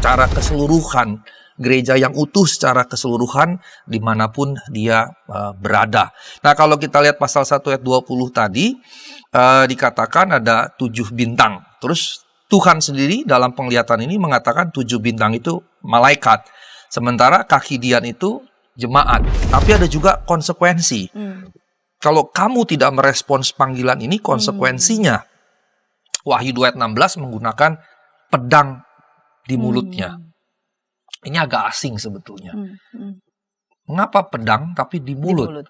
secara keseluruhan, gereja yang utuh secara keseluruhan dimanapun dia berada. Nah, kalau kita lihat pasal 1 ayat 20 tadi, dikatakan ada 7 bintang. Terus Tuhan sendiri dalam penglihatan ini mengatakan 7 bintang itu malaikat. Sementara kaki dian itu jemaat. Tapi ada juga konsekuensi. Kalau kamu tidak merespons panggilan ini, konsekuensinya. Wahyu 2 ayat 16 menggunakan pedang di mulutnya. Ini agak asing sebetulnya. Mengapa pedang tapi di mulut?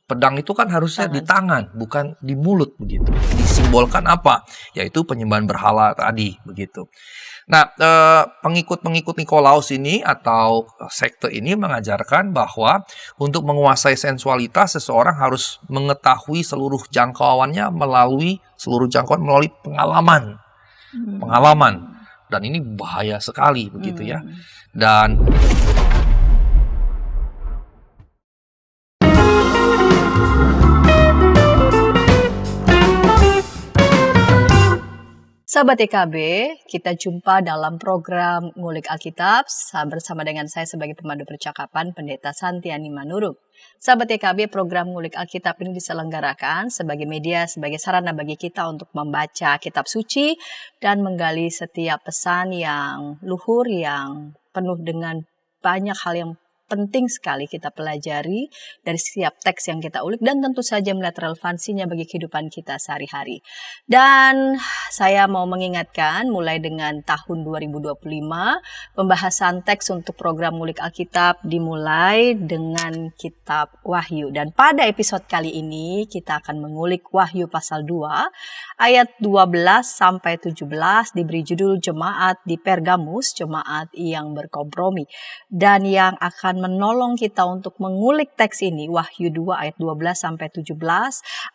Pedang itu kan harusnya di tangan, bukan di mulut begitu. Disimbolkan apa? Yaitu penyembahan berhala tadi begitu. Nah, pengikut-pengikut Nikolaus ini atau sekte ini mengajarkan bahwa untuk menguasai sensualitas seseorang harus mengetahui seluruh jangkauannya melalui pengalaman. Pengalaman. Dan ini bahaya sekali begitu ya. Dan Sahabat EKB, kita jumpa dalam program Ngulik Alkitab bersama dengan saya sebagai pemandu percakapan Pendeta Santiani Manurung. Sahabat EKB, program Ngulik Alkitab ini diselenggarakan sebagai media, sebagai sarana bagi kita untuk membaca kitab suci dan menggali setiap pesan yang luhur, yang penuh dengan banyak hal yang penting sekali kita pelajari dari setiap teks yang kita ulik dan tentu saja melihat relevansinya bagi kehidupan kita sehari-hari. Dan saya mau mengingatkan mulai dengan tahun 2025 pembahasan teks untuk program Ngulik Alkitab dimulai dengan kitab Wahyu. Dan pada episode kali ini kita akan mengulik Wahyu pasal 2 ayat 12 sampai 17 diberi judul Jemaat di Pergamus, jemaat yang berkompromi. Dan yang akan menolong kita untuk mengulik teks ini, Wahyu 2 ayat 12 sampai 17,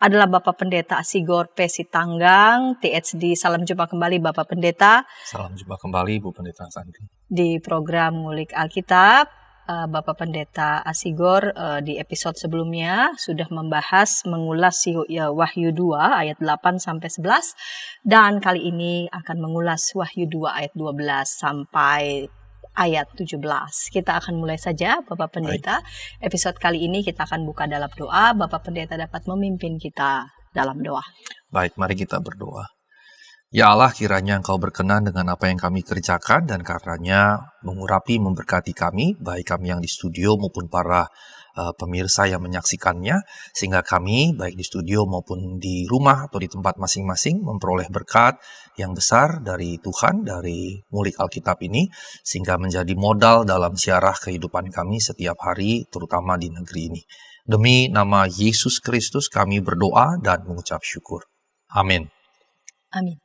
adalah Bapak Pendeta Asigor P. Sitanggang, THD. Salam jumpa kembali Bapak Pendeta. Salam jumpa kembali Bu Pendeta Santi. Di program Ngulik Alkitab, Bapak Pendeta Asigor di episode sebelumnya sudah mengulas Wahyu 2 ayat 8 sampai 11, dan kali ini akan mengulas Wahyu 2 ayat 12 sampai ayat 17. Kita akan mulai saja Bapak Pendeta. Baik. Episode kali ini kita akan buka dalam doa. Bapak Pendeta dapat memimpin kita dalam doa. Baik, mari kita berdoa. Ya Allah, kiranya Engkau berkenan dengan apa yang kami kerjakan dan karenanya mengurapi memberkati kami, baik kami yang di studio maupun para pemirsa yang menyaksikannya, sehingga kami baik di studio maupun di rumah atau di tempat masing-masing memperoleh berkat yang besar dari Tuhan, dari Ngulik Alkitab ini, sehingga menjadi modal dalam siarah kehidupan kami setiap hari, terutama di negeri ini. Demi nama Yesus Kristus kami berdoa dan mengucap syukur. Amin. Amin.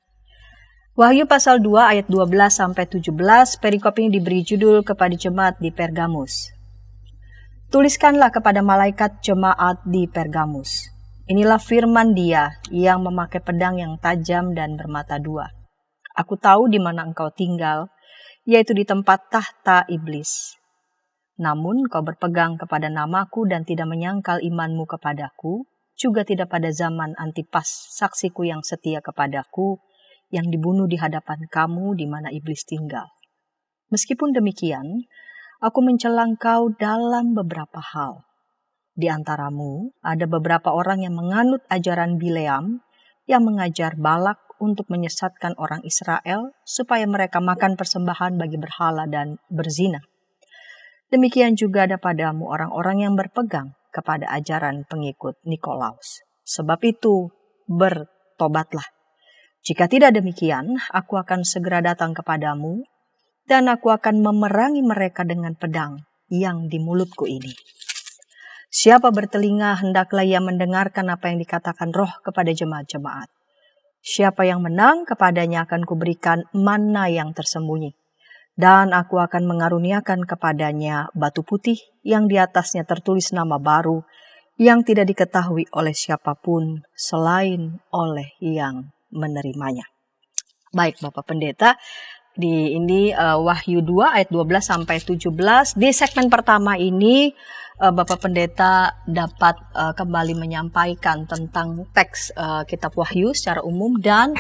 Wahyu pasal 2 ayat 12 sampai 17, perikop ini diberi judul kepada jemaat di Pergamus. Tuliskanlah kepada malaikat jemaat di Pergamus. Inilah firman Dia yang memakai pedang yang tajam dan bermata dua. Aku tahu di mana engkau tinggal, yaitu di tempat tahta iblis. Namun kau berpegang kepada namaku dan tidak menyangkal imanmu kepadaku, juga tidak pada zaman Antipas, saksiku yang setia kepadaku, yang dibunuh di hadapan kamu di mana iblis tinggal. Meskipun demikian, aku mencela engkau dalam beberapa hal. Di antaramu ada beberapa orang yang menganut ajaran Bileam yang mengajar Balak untuk menyesatkan orang Israel supaya mereka makan persembahan bagi berhala dan berzina. Demikian juga ada padamu orang-orang yang berpegang kepada ajaran pengikut Nikolaus. Sebab itu, bertobatlah. Jika tidak demikian, aku akan segera datang kepadamu, dan aku akan memerangi mereka dengan pedang yang di mulutku ini. Siapa bertelinga, hendaklah ia mendengarkan apa yang dikatakan Roh kepada jemaat-jemaat. Siapa yang menang, kepadanya akan kuberikan manna yang tersembunyi. Dan aku akan mengaruniakan kepadanya batu putih yang di atasnya tertulis nama baru, yang tidak diketahui oleh siapapun selain oleh yang menerimanya. Baik Bapak Pendeta, di ini Wahyu 2 ayat 12 sampai 17. Di segmen pertama ini Bapak Pendeta dapat kembali menyampaikan tentang teks kitab Wahyu secara umum dan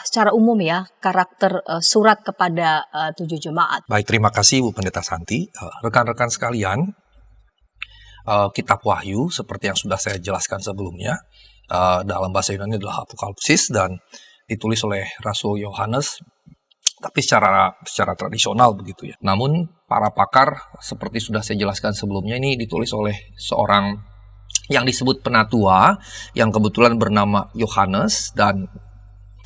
secara umum ya karakter surat kepada 7 jemaat. Baik, terima kasih Bu Pendeta Santi. Rekan-rekan sekalian, kitab Wahyu seperti yang sudah saya jelaskan sebelumnya, dalam bahasa Yunani adalah Apokalipsis dan ditulis oleh Rasul Yohanes, tapi secara tradisional begitu ya. Namun para pakar seperti sudah saya jelaskan sebelumnya, ini ditulis oleh seorang yang disebut penatua yang kebetulan bernama Yohanes, dan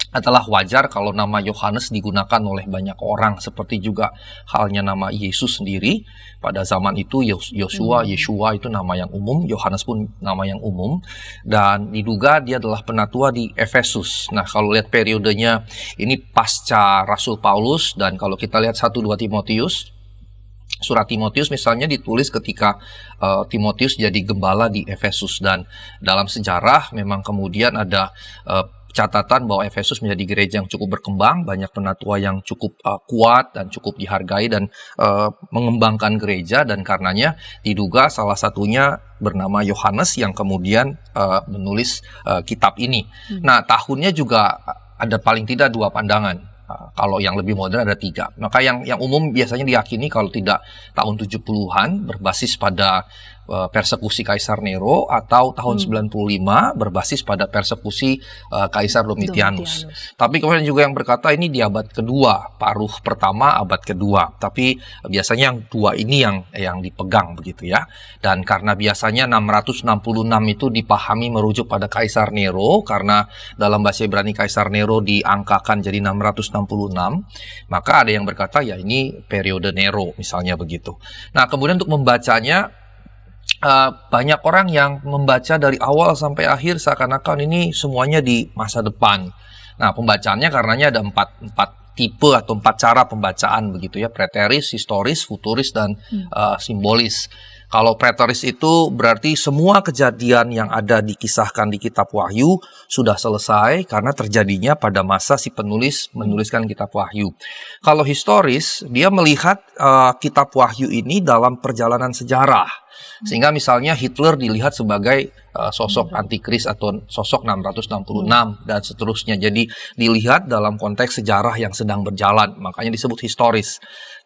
adalah wajar kalau nama Yohanes digunakan oleh banyak orang, seperti juga halnya nama Yesus sendiri. Pada zaman itu Yeshua itu nama yang umum, Yohanes pun nama yang umum, dan diduga dia adalah penatua di Efesus. Nah, kalau lihat periodenya ini pasca Rasul Paulus, dan kalau kita lihat 1-2 Timotius, surat Timotius misalnya ditulis ketika Timotius jadi gembala di Efesus, dan dalam sejarah memang kemudian ada catatan bahwa Efesus menjadi gereja yang cukup berkembang, banyak penatua yang cukup kuat dan cukup dihargai dan mengembangkan gereja, dan karenanya diduga salah satunya bernama Yohanes yang kemudian menulis kitab ini. Nah, tahunnya juga ada paling tidak 2 pandangan. Kalau yang lebih modern ada 3. Maka yang umum biasanya diyakini kalau tidak tahun 70-an berbasis pada persekusi Kaisar Nero, atau tahun 95 berbasis pada persekusi Kaisar Domitianus. Tapi kemudian juga yang berkata ini di abad kedua, paruh pertama abad kedua. Tapi biasanya yang 2 ini yang dipegang begitu ya. Dan karena biasanya 666 itu dipahami merujuk pada Kaisar Nero, karena dalam bahasa Ibrani Kaisar Nero diangkakan jadi 666, maka ada yang berkata ya ini periode Nero misalnya begitu. Nah, kemudian untuk membacanya, banyak orang yang membaca dari awal sampai akhir seakan-akan ini semuanya di masa depan. Nah, pembacaannya karenanya ada 4 tipe atau 4 cara pembacaan begitu ya: preteris, historis, futuris, dan simbolis. Kalau preteris itu berarti semua kejadian yang ada dikisahkan di kitab Wahyu sudah selesai karena terjadinya pada masa si penulis menuliskan kitab Wahyu. Kalau historis, dia melihat kitab Wahyu ini dalam perjalanan sejarah. Sehingga misalnya Hitler dilihat sebagai sosok antikris atau sosok 666 dan seterusnya. Jadi dilihat dalam konteks sejarah yang sedang berjalan, makanya disebut historis.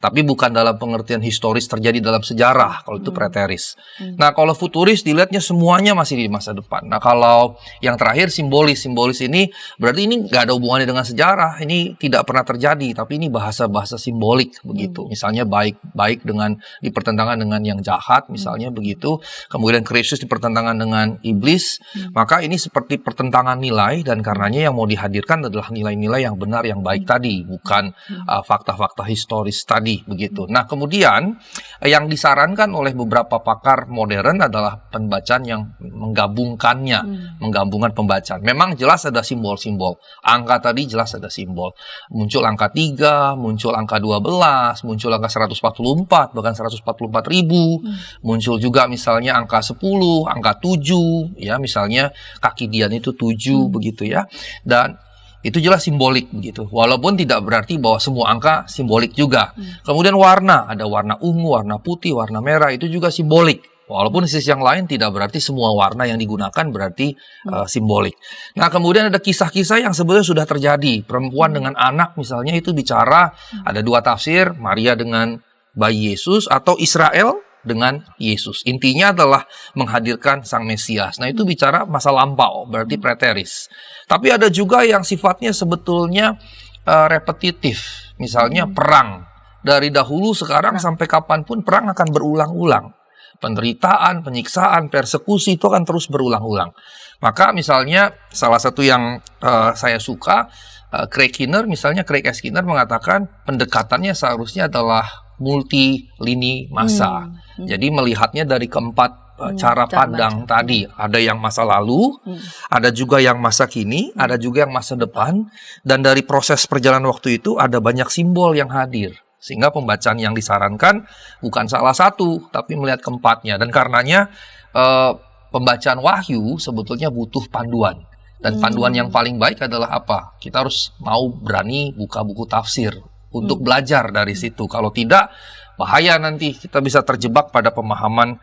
Tapi bukan dalam pengertian historis terjadi dalam sejarah, kalau itu preteris. Nah, kalau futuris dilihatnya semuanya masih di masa depan. Nah, kalau yang terakhir simbolis ini berarti ini nggak ada hubungannya dengan sejarah, ini tidak pernah terjadi, tapi ini bahasa-bahasa simbolik begitu. Misalnya baik dengan dipertentangkan dengan yang jahat, misalnya begitu. Kemudian Kristus dipertentangkan dengan iblis, maka ini seperti pertentangan nilai, dan karenanya yang mau dihadirkan adalah nilai-nilai yang benar, yang baik tadi, bukan fakta-fakta historis tadi begitu. Nah, kemudian yang disarankan oleh beberapa pakar modern adalah pembacaan yang menggabungkannya, menggabungkan pembacaan. Memang jelas ada simbol-simbol. Angka tadi jelas ada simbol. Muncul angka 3, muncul angka 12, muncul angka 144, bahkan 144 ribu. Muncul juga misalnya angka 10, angka 7, ya misalnya kaki Dian itu 7 begitu ya. Dan itu jelas simbolik begitu. Walaupun tidak berarti bahwa semua angka simbolik juga. Kemudian warna, ada warna ungu, warna putih, warna merah, itu juga simbolik. Walaupun di sisi yang lain tidak berarti semua warna yang digunakan berarti simbolik. Nah, kemudian ada kisah-kisah yang sebenarnya sudah terjadi. Perempuan dengan anak misalnya itu bicara, ada 2 tafsir, Maria dengan bayi Yesus atau Israel dengan Yesus. Intinya adalah menghadirkan Sang Mesias. Nah, itu bicara masa lampau, berarti preteris. Tapi ada juga yang sifatnya sebetulnya repetitif. Misalnya perang. Dari dahulu, sekarang, sampai kapanpun perang akan berulang-ulang. Penderitaan, penyiksaan, persekusi itu akan terus berulang-ulang. Maka misalnya salah satu yang saya suka, Craig S. Skinner mengatakan pendekatannya seharusnya adalah multi lini masa. Jadi melihatnya dari keempat cara pandang tadi. Ada yang masa lalu, ada juga yang masa kini, ada juga yang masa depan. Dan dari proses perjalanan waktu itu ada banyak simbol yang hadir. Sehingga pembacaan yang disarankan bukan salah satu, tapi melihat keempatnya. Dan karenanya pembacaan Wahyu sebetulnya butuh panduan. Dan panduan yang paling baik adalah apa? Kita harus mau berani buka buku tafsir untuk belajar dari situ. Kalau tidak, bahaya nanti kita bisa terjebak pada pemahaman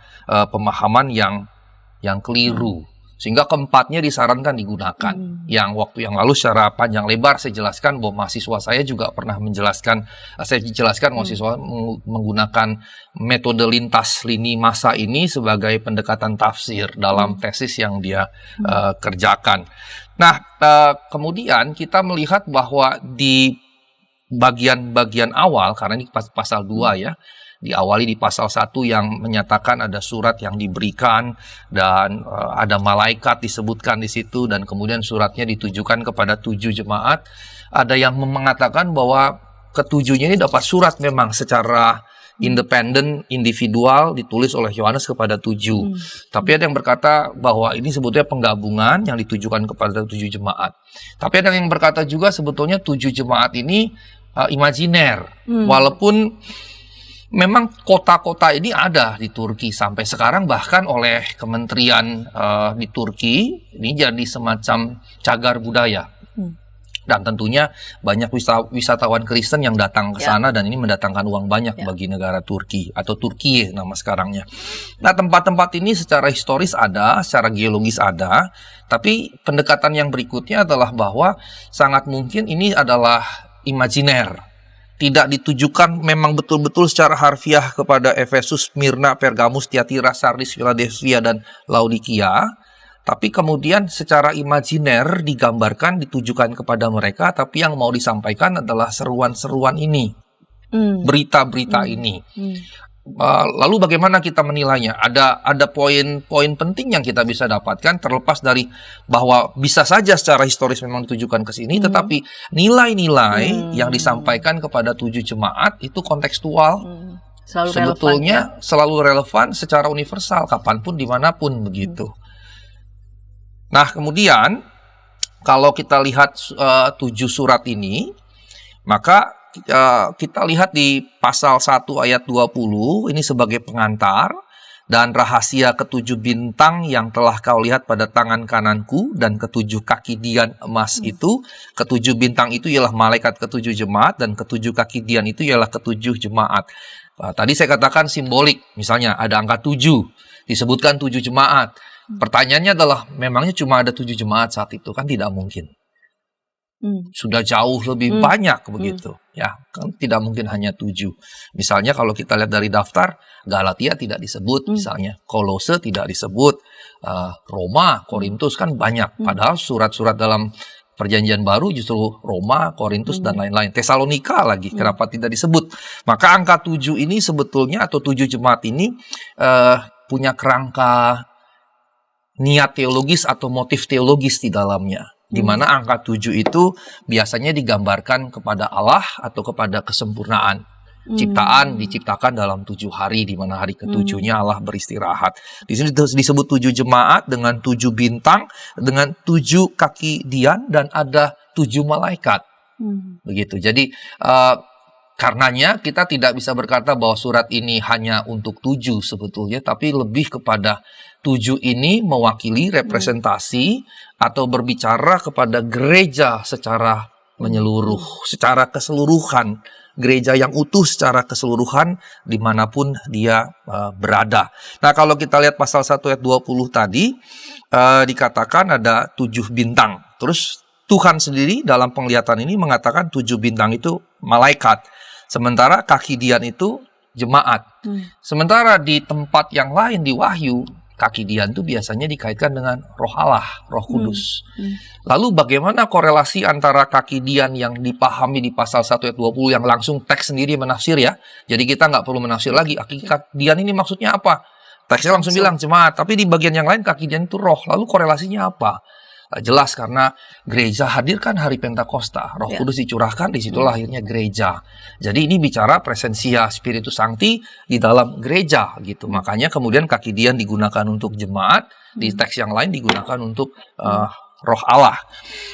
yang keliru. Sehingga keempatnya disarankan digunakan. Yang waktu yang lalu secara panjang lebar saya jelaskan bahwa mahasiswa saya juga pernah menjelaskan, mahasiswa menggunakan metode lintas lini masa ini sebagai pendekatan tafsir dalam tesis yang dia kerjakan. Nah, kemudian kita melihat bahwa di bagian-bagian awal, karena ini pasal 2 ya, diawali di pasal 1 yang menyatakan ada surat yang diberikan dan ada malaikat disebutkan di situ, dan kemudian suratnya ditujukan kepada 7 jemaat. Ada yang mengatakan bahwa ketujuhnya ini dapat surat memang secara independen, individual, ditulis oleh Yohanes kepada 7. Tapi ada yang berkata bahwa ini sebetulnya penggabungan yang ditujukan kepada 7 jemaat. Tapi ada yang berkata juga sebetulnya 7 jemaat ini imajiner, walaupun memang kota-kota ini ada di Turki sampai sekarang, bahkan oleh kementerian di Turki ini jadi semacam cagar budaya. Dan tentunya banyak wisatawan Kristen yang datang ke sana dan ini mendatangkan uang banyak bagi negara Turki atau Turkiye nama sekarangnya. Nah, tempat-tempat ini secara historis ada, secara geologis ada, tapi pendekatan yang berikutnya adalah bahwa sangat mungkin ini adalah imajiner. Tidak ditujukan memang betul-betul secara harfiah kepada Efesus, Smyrna, Pergamus, Tiatira, Sardis, Philadelphia, dan Laodikia. Tapi kemudian secara imajiner digambarkan, ditujukan kepada mereka, tapi yang mau disampaikan adalah seruan-seruan ini. Berita-berita ini. Lalu bagaimana kita menilainya? Ada poin-poin penting yang kita bisa dapatkan, terlepas dari bahwa bisa saja secara historis memang ditujukan ke sini, tetapi nilai-nilai yang disampaikan kepada 7 jemaat itu kontekstual, sebetulnya selalu relevan secara universal, kapanpun, dimanapun begitu. Nah, kemudian kalau kita lihat 7 surat ini, maka kita lihat di pasal 1 ayat 20 ini sebagai pengantar, dan rahasia ke-7 bintang yang telah kau lihat pada tangan kananku dan ke-7 kaki dian emas itu. Ke-7 bintang itu ialah malaikat ke-7 jemaat, dan ke-7 kaki dian itu ialah ke-7 jemaat. Tadi saya katakan simbolik, misalnya ada angka 7 disebutkan 7 jemaat. Pertanyaannya adalah, memangnya cuma ada 7 jemaat saat itu? Kan tidak mungkin. Sudah jauh lebih banyak begitu, ya kan, tidak mungkin hanya 7. Misalnya kalau kita lihat dari daftar, Galatia tidak disebut, misalnya Kolose tidak disebut, Roma, Korintus kan banyak, padahal surat-surat dalam Perjanjian Baru justru Roma, Korintus, dan lain-lain. Tesalonika lagi, kenapa tidak disebut? Maka angka 7 ini sebetulnya, atau 7 jemaat ini punya kerangka niat teologis atau motif teologis di dalamnya, di mana angka 7 itu biasanya digambarkan kepada Allah atau kepada kesempurnaan. Ciptaan diciptakan dalam 7 hari, di mana hari ke-7-nya Allah beristirahat. Di sini disebut 7 jemaat dengan 7 bintang, dengan 7 kaki dian, dan ada 7 malaikat. Begitu. Jadi karenanya kita tidak bisa berkata bahwa surat ini hanya untuk 7 sebetulnya, tapi lebih kepada 7 ini mewakili representasi atau berbicara kepada gereja secara menyeluruh, secara keseluruhan, gereja yang utuh secara keseluruhan dimanapun dia berada. Nah, kalau kita lihat pasal 1 ayat 20 tadi, dikatakan ada 7 bintang. Terus Tuhan sendiri dalam penglihatan ini mengatakan 7 bintang itu malaikat, sementara kaki dian itu jemaat. Sementara di tempat yang lain di Wahyu, kaki dian itu biasanya dikaitkan dengan Roh Allah, Roh Kudus. Lalu bagaimana korelasi antara kaki dian yang dipahami di pasal 1 ayat 20 yang langsung teks sendiri menafsir ya. Jadi kita nggak perlu menafsir lagi, kaki dian ini maksudnya apa? Teksnya langsung bilang jemaat, tapi di bagian yang lain kaki dian itu roh. Lalu korelasinya apa? Jelas, karena gereja hadirkan hari Pentakosta, Roh Kudus dicurahkan, disitulah akhirnya gereja. Jadi ini bicara presensia Spiritus Sancti di dalam gereja gitu. Makanya kemudian kaki dian digunakan untuk jemaat, di teks yang lain digunakan untuk Roh Allah.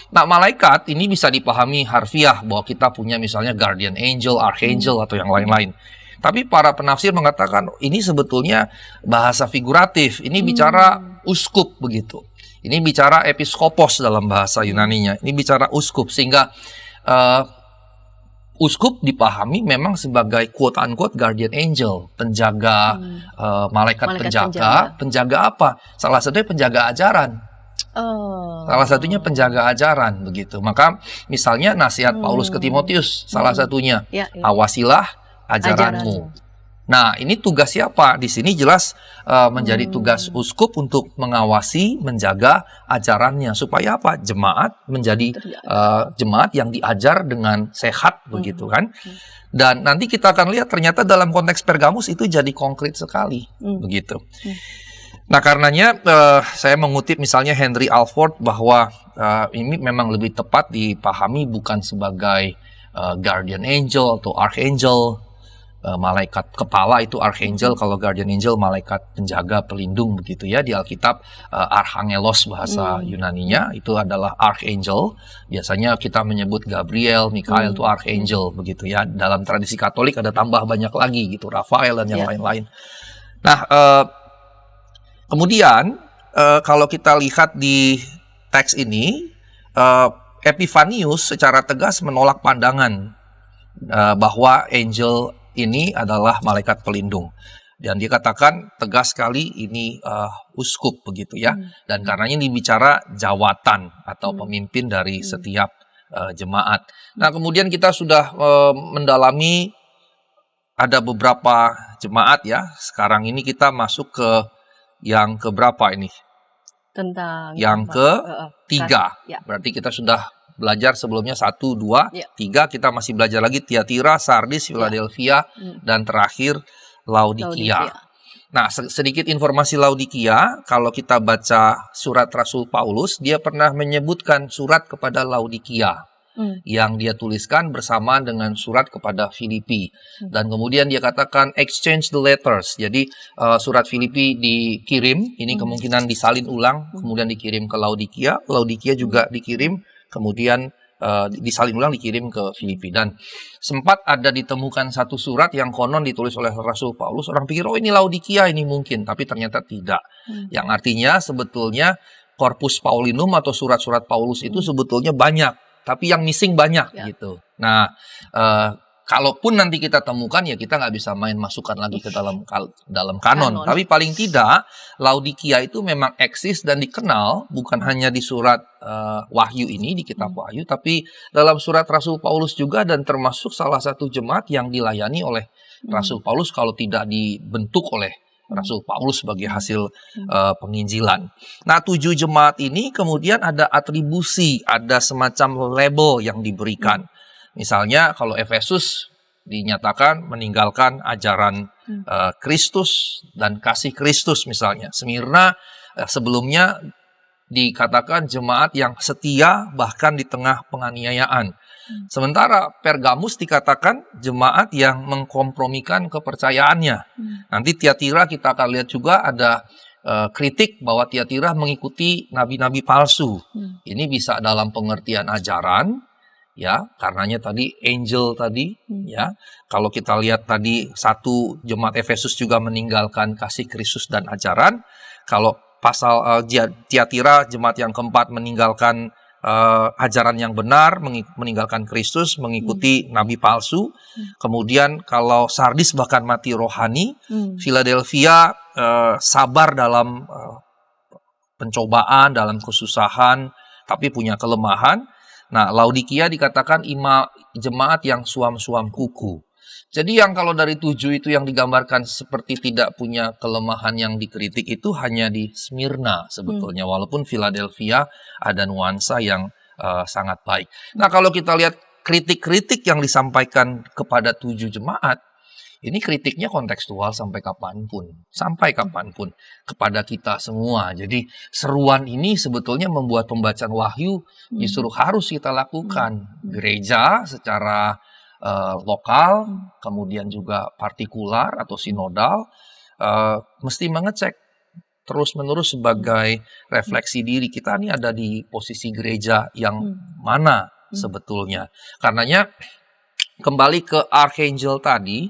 Nah, malaikat ini bisa dipahami harfiah bahwa kita punya misalnya guardian angel, archangel, atau yang lain-lain. Tapi para penafsir mengatakan ini sebetulnya bahasa figuratif. Ini bicara uskup begitu. Ini bicara episkopos dalam bahasa Yunaninya. Ini bicara uskup, sehingga uskup dipahami memang sebagai quote-unquote guardian angel, penjaga, malaikat penjaga. Penjaga apa? Salah satunya penjaga ajaran. Oh. Salah satunya penjaga ajaran begitu. Maka misalnya nasihat Paulus ke Timotius salah satunya, Ya, ya. awasilah ajaranmu. Nah, ini tugas siapa? Di sini jelas menjadi tugas uskup untuk mengawasi, menjaga ajarannya supaya apa? Jemaat menjadi jemaat yang diajar dengan sehat begitu kan. Dan nanti kita akan lihat ternyata dalam konteks Pergamus itu jadi konkret sekali begitu. Nah, karenanya saya mengutip misalnya Henry Alford bahwa ini memang lebih tepat dipahami bukan sebagai guardian angel atau archangel, malaikat kepala itu archangel, kalau guardian angel malaikat penjaga pelindung begitu ya. Di Alkitab archangelos bahasa Yunaninya itu adalah archangel. Biasanya kita menyebut Gabriel, Mikael itu archangel begitu ya. Dalam tradisi Katolik ada tambah banyak lagi gitu, Rafael dan yang lain-lain. Nah, kemudian kalau kita lihat di teks ini, Epifanius secara tegas menolak pandangan bahwa angel ini adalah malaikat pelindung. Dan dia katakan tegas sekali ini uskup begitu ya. Dan karenanya ini bicara jawatan atau pemimpin dari setiap jemaat. Nah, kemudian kita sudah mendalami ada beberapa jemaat ya. Sekarang ini kita masuk ke yang keberapa ini? Tentang yang ketiga. Ya. Berarti kita sudah belajar sebelumnya 1, 2, 3. Kita masih belajar lagi Tiatira, Sardis, Philadelphia, dan terakhir Laodikia. Nah, sedikit informasi Laodikia. Kalau kita baca surat Rasul Paulus, dia pernah menyebutkan surat kepada Laodikia yang dia tuliskan bersamaan dengan surat kepada Filipi. Dan kemudian dia katakan exchange the letters. Jadi surat Filipi dikirim, ini kemungkinan disalin ulang, kemudian dikirim ke Laodikia. Laodikia juga dikirim, kemudian disalin ulang dikirim ke Filipi. Dan sempat ada ditemukan satu surat yang konon ditulis oleh Rasul Paulus. Orang pikir, oh ini Laodikia ini mungkin, tapi ternyata tidak. Yang artinya sebetulnya Corpus Paulinum atau surat-surat Paulus itu sebetulnya banyak, tapi yang missing banyak gitu. Nah, kalaupun nanti kita temukan ya kita nggak bisa main masukkan lagi ke dalam kanon. Tapi paling tidak Laodikia itu memang eksis dan dikenal bukan hanya di surat Wahyu ini, di kitab Wahyu, tapi dalam surat Rasul Paulus juga, dan termasuk salah satu jemaat yang dilayani oleh Rasul Paulus kalau tidak dibentuk oleh Rasul Paulus sebagai hasil penginjilan. Nah, 7 jemaat ini kemudian ada atribusi, ada semacam label yang diberikan. Misalnya kalau Efesus dinyatakan meninggalkan ajaran Kristus dan kasih Kristus misalnya. Smyrna sebelumnya dikatakan jemaat yang setia bahkan di tengah penganiayaan. Sementara Pergamus dikatakan jemaat yang mengkompromikan kepercayaannya. Nanti Tiatira kita akan lihat juga ada kritik bahwa Tiatira mengikuti nabi-nabi palsu. Ini bisa dalam pengertian ajaran, ya, karenanya tadi angel tadi, ya. Kalau kita lihat tadi satu jemaat Efesus juga meninggalkan kasih Kristus dan ajaran. Kalau pasal Tiatira jemaat yang keempat meninggalkan ajaran yang benar, meninggalkan Kristus, mengikuti nabi palsu. Kemudian kalau Sardis bahkan mati rohani. Philadelphia sabar dalam pencobaan, dalam kesusahan, tapi punya kelemahan. Nah, Laodikia dikatakan jemaat yang suam-suam kuku. Jadi yang kalau dari 7 itu yang digambarkan seperti tidak punya kelemahan yang dikritik itu hanya di Smyrna sebetulnya. Walaupun Philadelphia ada nuansa yang sangat baik. Nah, kalau kita lihat kritik-kritik yang disampaikan kepada 7 jemaat, ini kritiknya kontekstual sampai kapanpun kepada kita semua. Jadi seruan ini sebetulnya membuat pembacaan Wahyu justru harus kita lakukan. Gereja secara lokal, kemudian juga partikular atau sinodal, mesti mengecek terus-menerus sebagai refleksi diri kita ini ada di posisi gereja yang mana sebetulnya. Karenanya kembali ke Archangel tadi,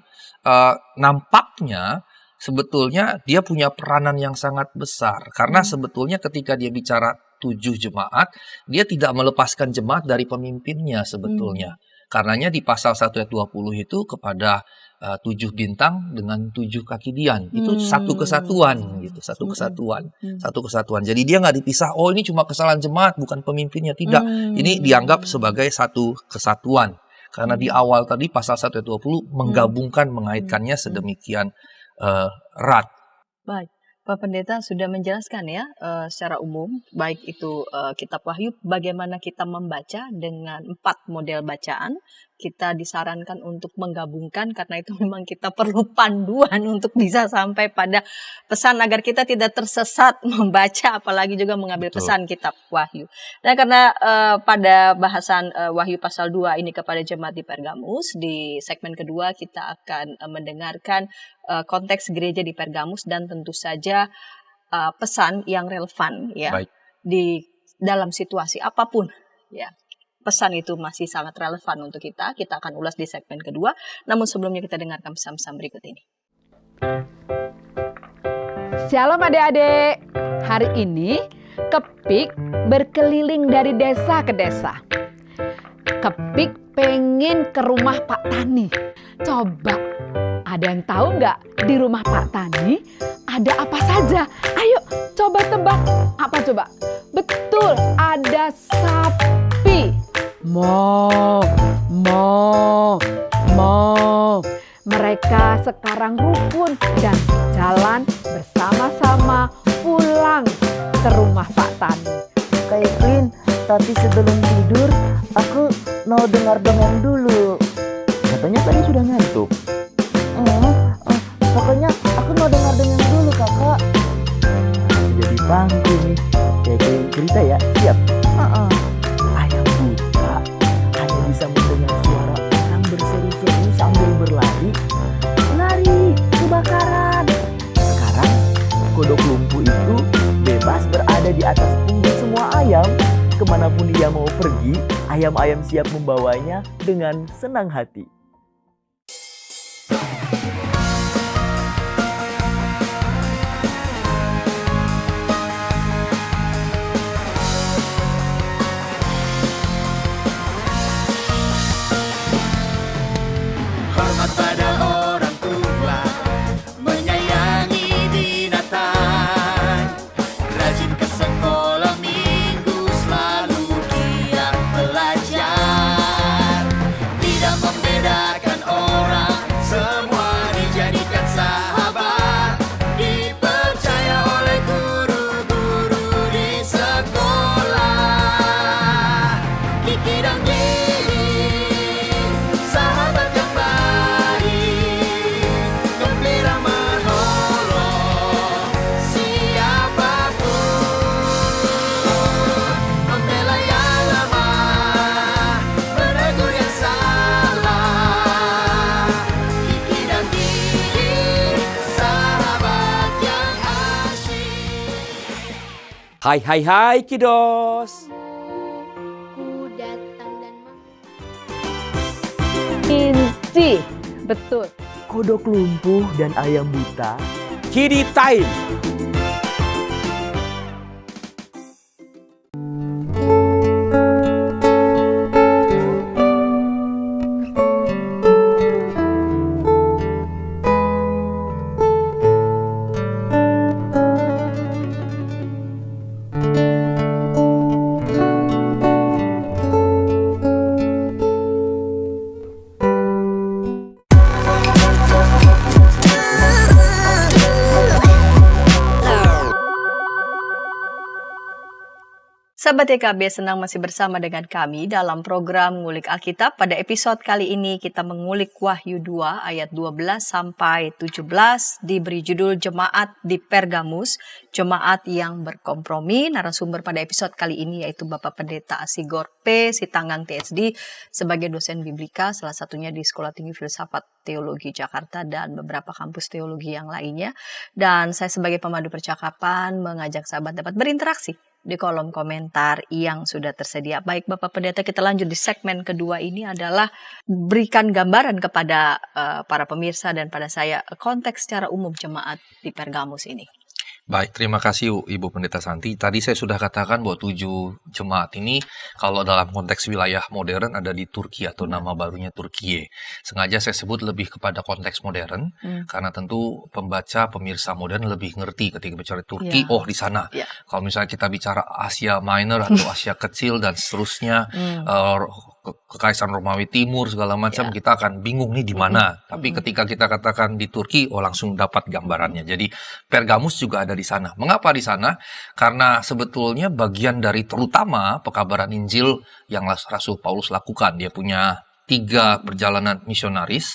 nampaknya sebetulnya dia punya peranan yang sangat besar. Karena sebetulnya ketika dia bicara 7 jemaat, dia tidak melepaskan jemaat dari pemimpinnya sebetulnya. Karenanya di pasal 1 ayat 20 itu kepada 7 bintang dengan 7 kaki Dian. Itu satu kesatuan gitu, satu kesatuan. Satu kesatuan. Jadi dia nggak dipisah, oh ini cuma kesalahan jemaat, bukan pemimpinnya. Tidak. Ini dianggap sebagai satu kesatuan. Karena di awal tadi pasal 1 ayat 20 menggabungkan, mengaitkannya sedemikian erat. Baik, Pak Pendeta sudah menjelaskan ya secara umum, baik itu kitab Wahyu, bagaimana kita membaca dengan 4 model bacaan. Kita disarankan untuk menggabungkan karena itu memang kita perlu panduan untuk bisa sampai pada pesan agar kita tidak tersesat membaca, apalagi juga mengambil pesan kitab Wahyu. Dan karena pada bahasan Wahyu pasal 2 ini kepada jemaat di Pergamus, di segmen kedua kita akan mendengarkan konteks gereja di Pergamus dan tentu saja pesan yang relevan ya. Baik. Di dalam situasi apapun ya. Pesan itu masih sangat relevan untuk kita. Kita akan ulas di segmen kedua. Namun sebelumnya kita dengarkan pesan-pesan berikut ini. Shalom adik-adik. Hari ini Kepik berkeliling dari desa ke desa. Kepik pengen ke rumah Pak Tani. Coba, ada yang tahu nggak di rumah Pak Tani ada apa saja? Ayo coba tebak. Apa coba? Betul, ada sapi. Mo. Mereka sekarang rukun dan jalan bersama-sama pulang ke rumah Pak Tani. Kak Evelyn, tapi sebelum tidur aku mau dengar dongeng dulu. Katanya tadi sudah ngantuk. Pokoknya aku mau dengar dongeng dulu kakak. Jadi pangku nih. Kayak cerita ya, siap? Ayam buta hanya bisa mendengar suara orang berseru-seru sambil berlari. Lari, kebakaran. Sekarang kodok lumpuh itu bebas berada di atas punggung semua ayam. Kemanapun dia mau pergi, ayam-ayam siap membawanya dengan senang hati. Hormat pada orang tua, menyayangi binatang, rajin ke sekolah minggu, selalu giat belajar, tidak membedakan orang, semua dijadikan sahabat, dipercaya oleh guru-guru di sekolah. Kiki dan Gigi, sahabat yang baik, gembira menolong siapapun, membela yang lemah, menegur yang salah. Kiki dan Gigi, sahabat yang asyik. Hai kiddos. Ku datang dan Inci, betul. Kodok lumpuh dan ayam buta. Kiddy time. Sahabat YKB, senang masih bersama dengan kami dalam program Ngulik Alkitab. Pada episode kali ini kita mengulik Wahyu 2 ayat 12 sampai 17, diberi judul Jemaat di Pergamus, jemaat yang berkompromi. Narasumber pada episode kali ini yaitu Bapak Pendeta Asigor P. Sitanggang TSD sebagai dosen biblika, salah satunya di Sekolah Tinggi Filsafat Teologi Jakarta dan beberapa kampus teologi yang lainnya. Dan saya sebagai pemandu percakapan mengajak sahabat dapat berinteraksi di kolom komentar yang sudah tersedia. Baik Bapak Pendeta, kita lanjut di segmen kedua. Ini adalah berikan gambaran kepada para pemirsa dan pada saya konteks secara umum jemaat di Pergamus ini. Baik, terima kasih Ibu Pendeta Santi. Tadi saya sudah katakan bahwa 7 jemaat ini kalau dalam konteks wilayah modern ada di Turki atau nama barunya Turkiye. Sengaja saya sebut lebih kepada konteks modern karena tentu pembaca, pemirsa modern lebih ngerti ketika bicara Turki, Ya. oh di sana. Ya. Kalau misalnya kita bicara Asia Minor atau Asia Kecil dan seterusnya, Kekaisaran Romawi Timur segala macam, kita akan bingung nih di mana. Tapi ketika kita katakan di Turki, oh langsung dapat gambarannya. Jadi Pergamus juga ada di sana. Mengapa di sana? Karena sebetulnya bagian dari terutama pekabaran Injil yang Rasul Paulus lakukan. Dia punya 3 perjalanan misionaris,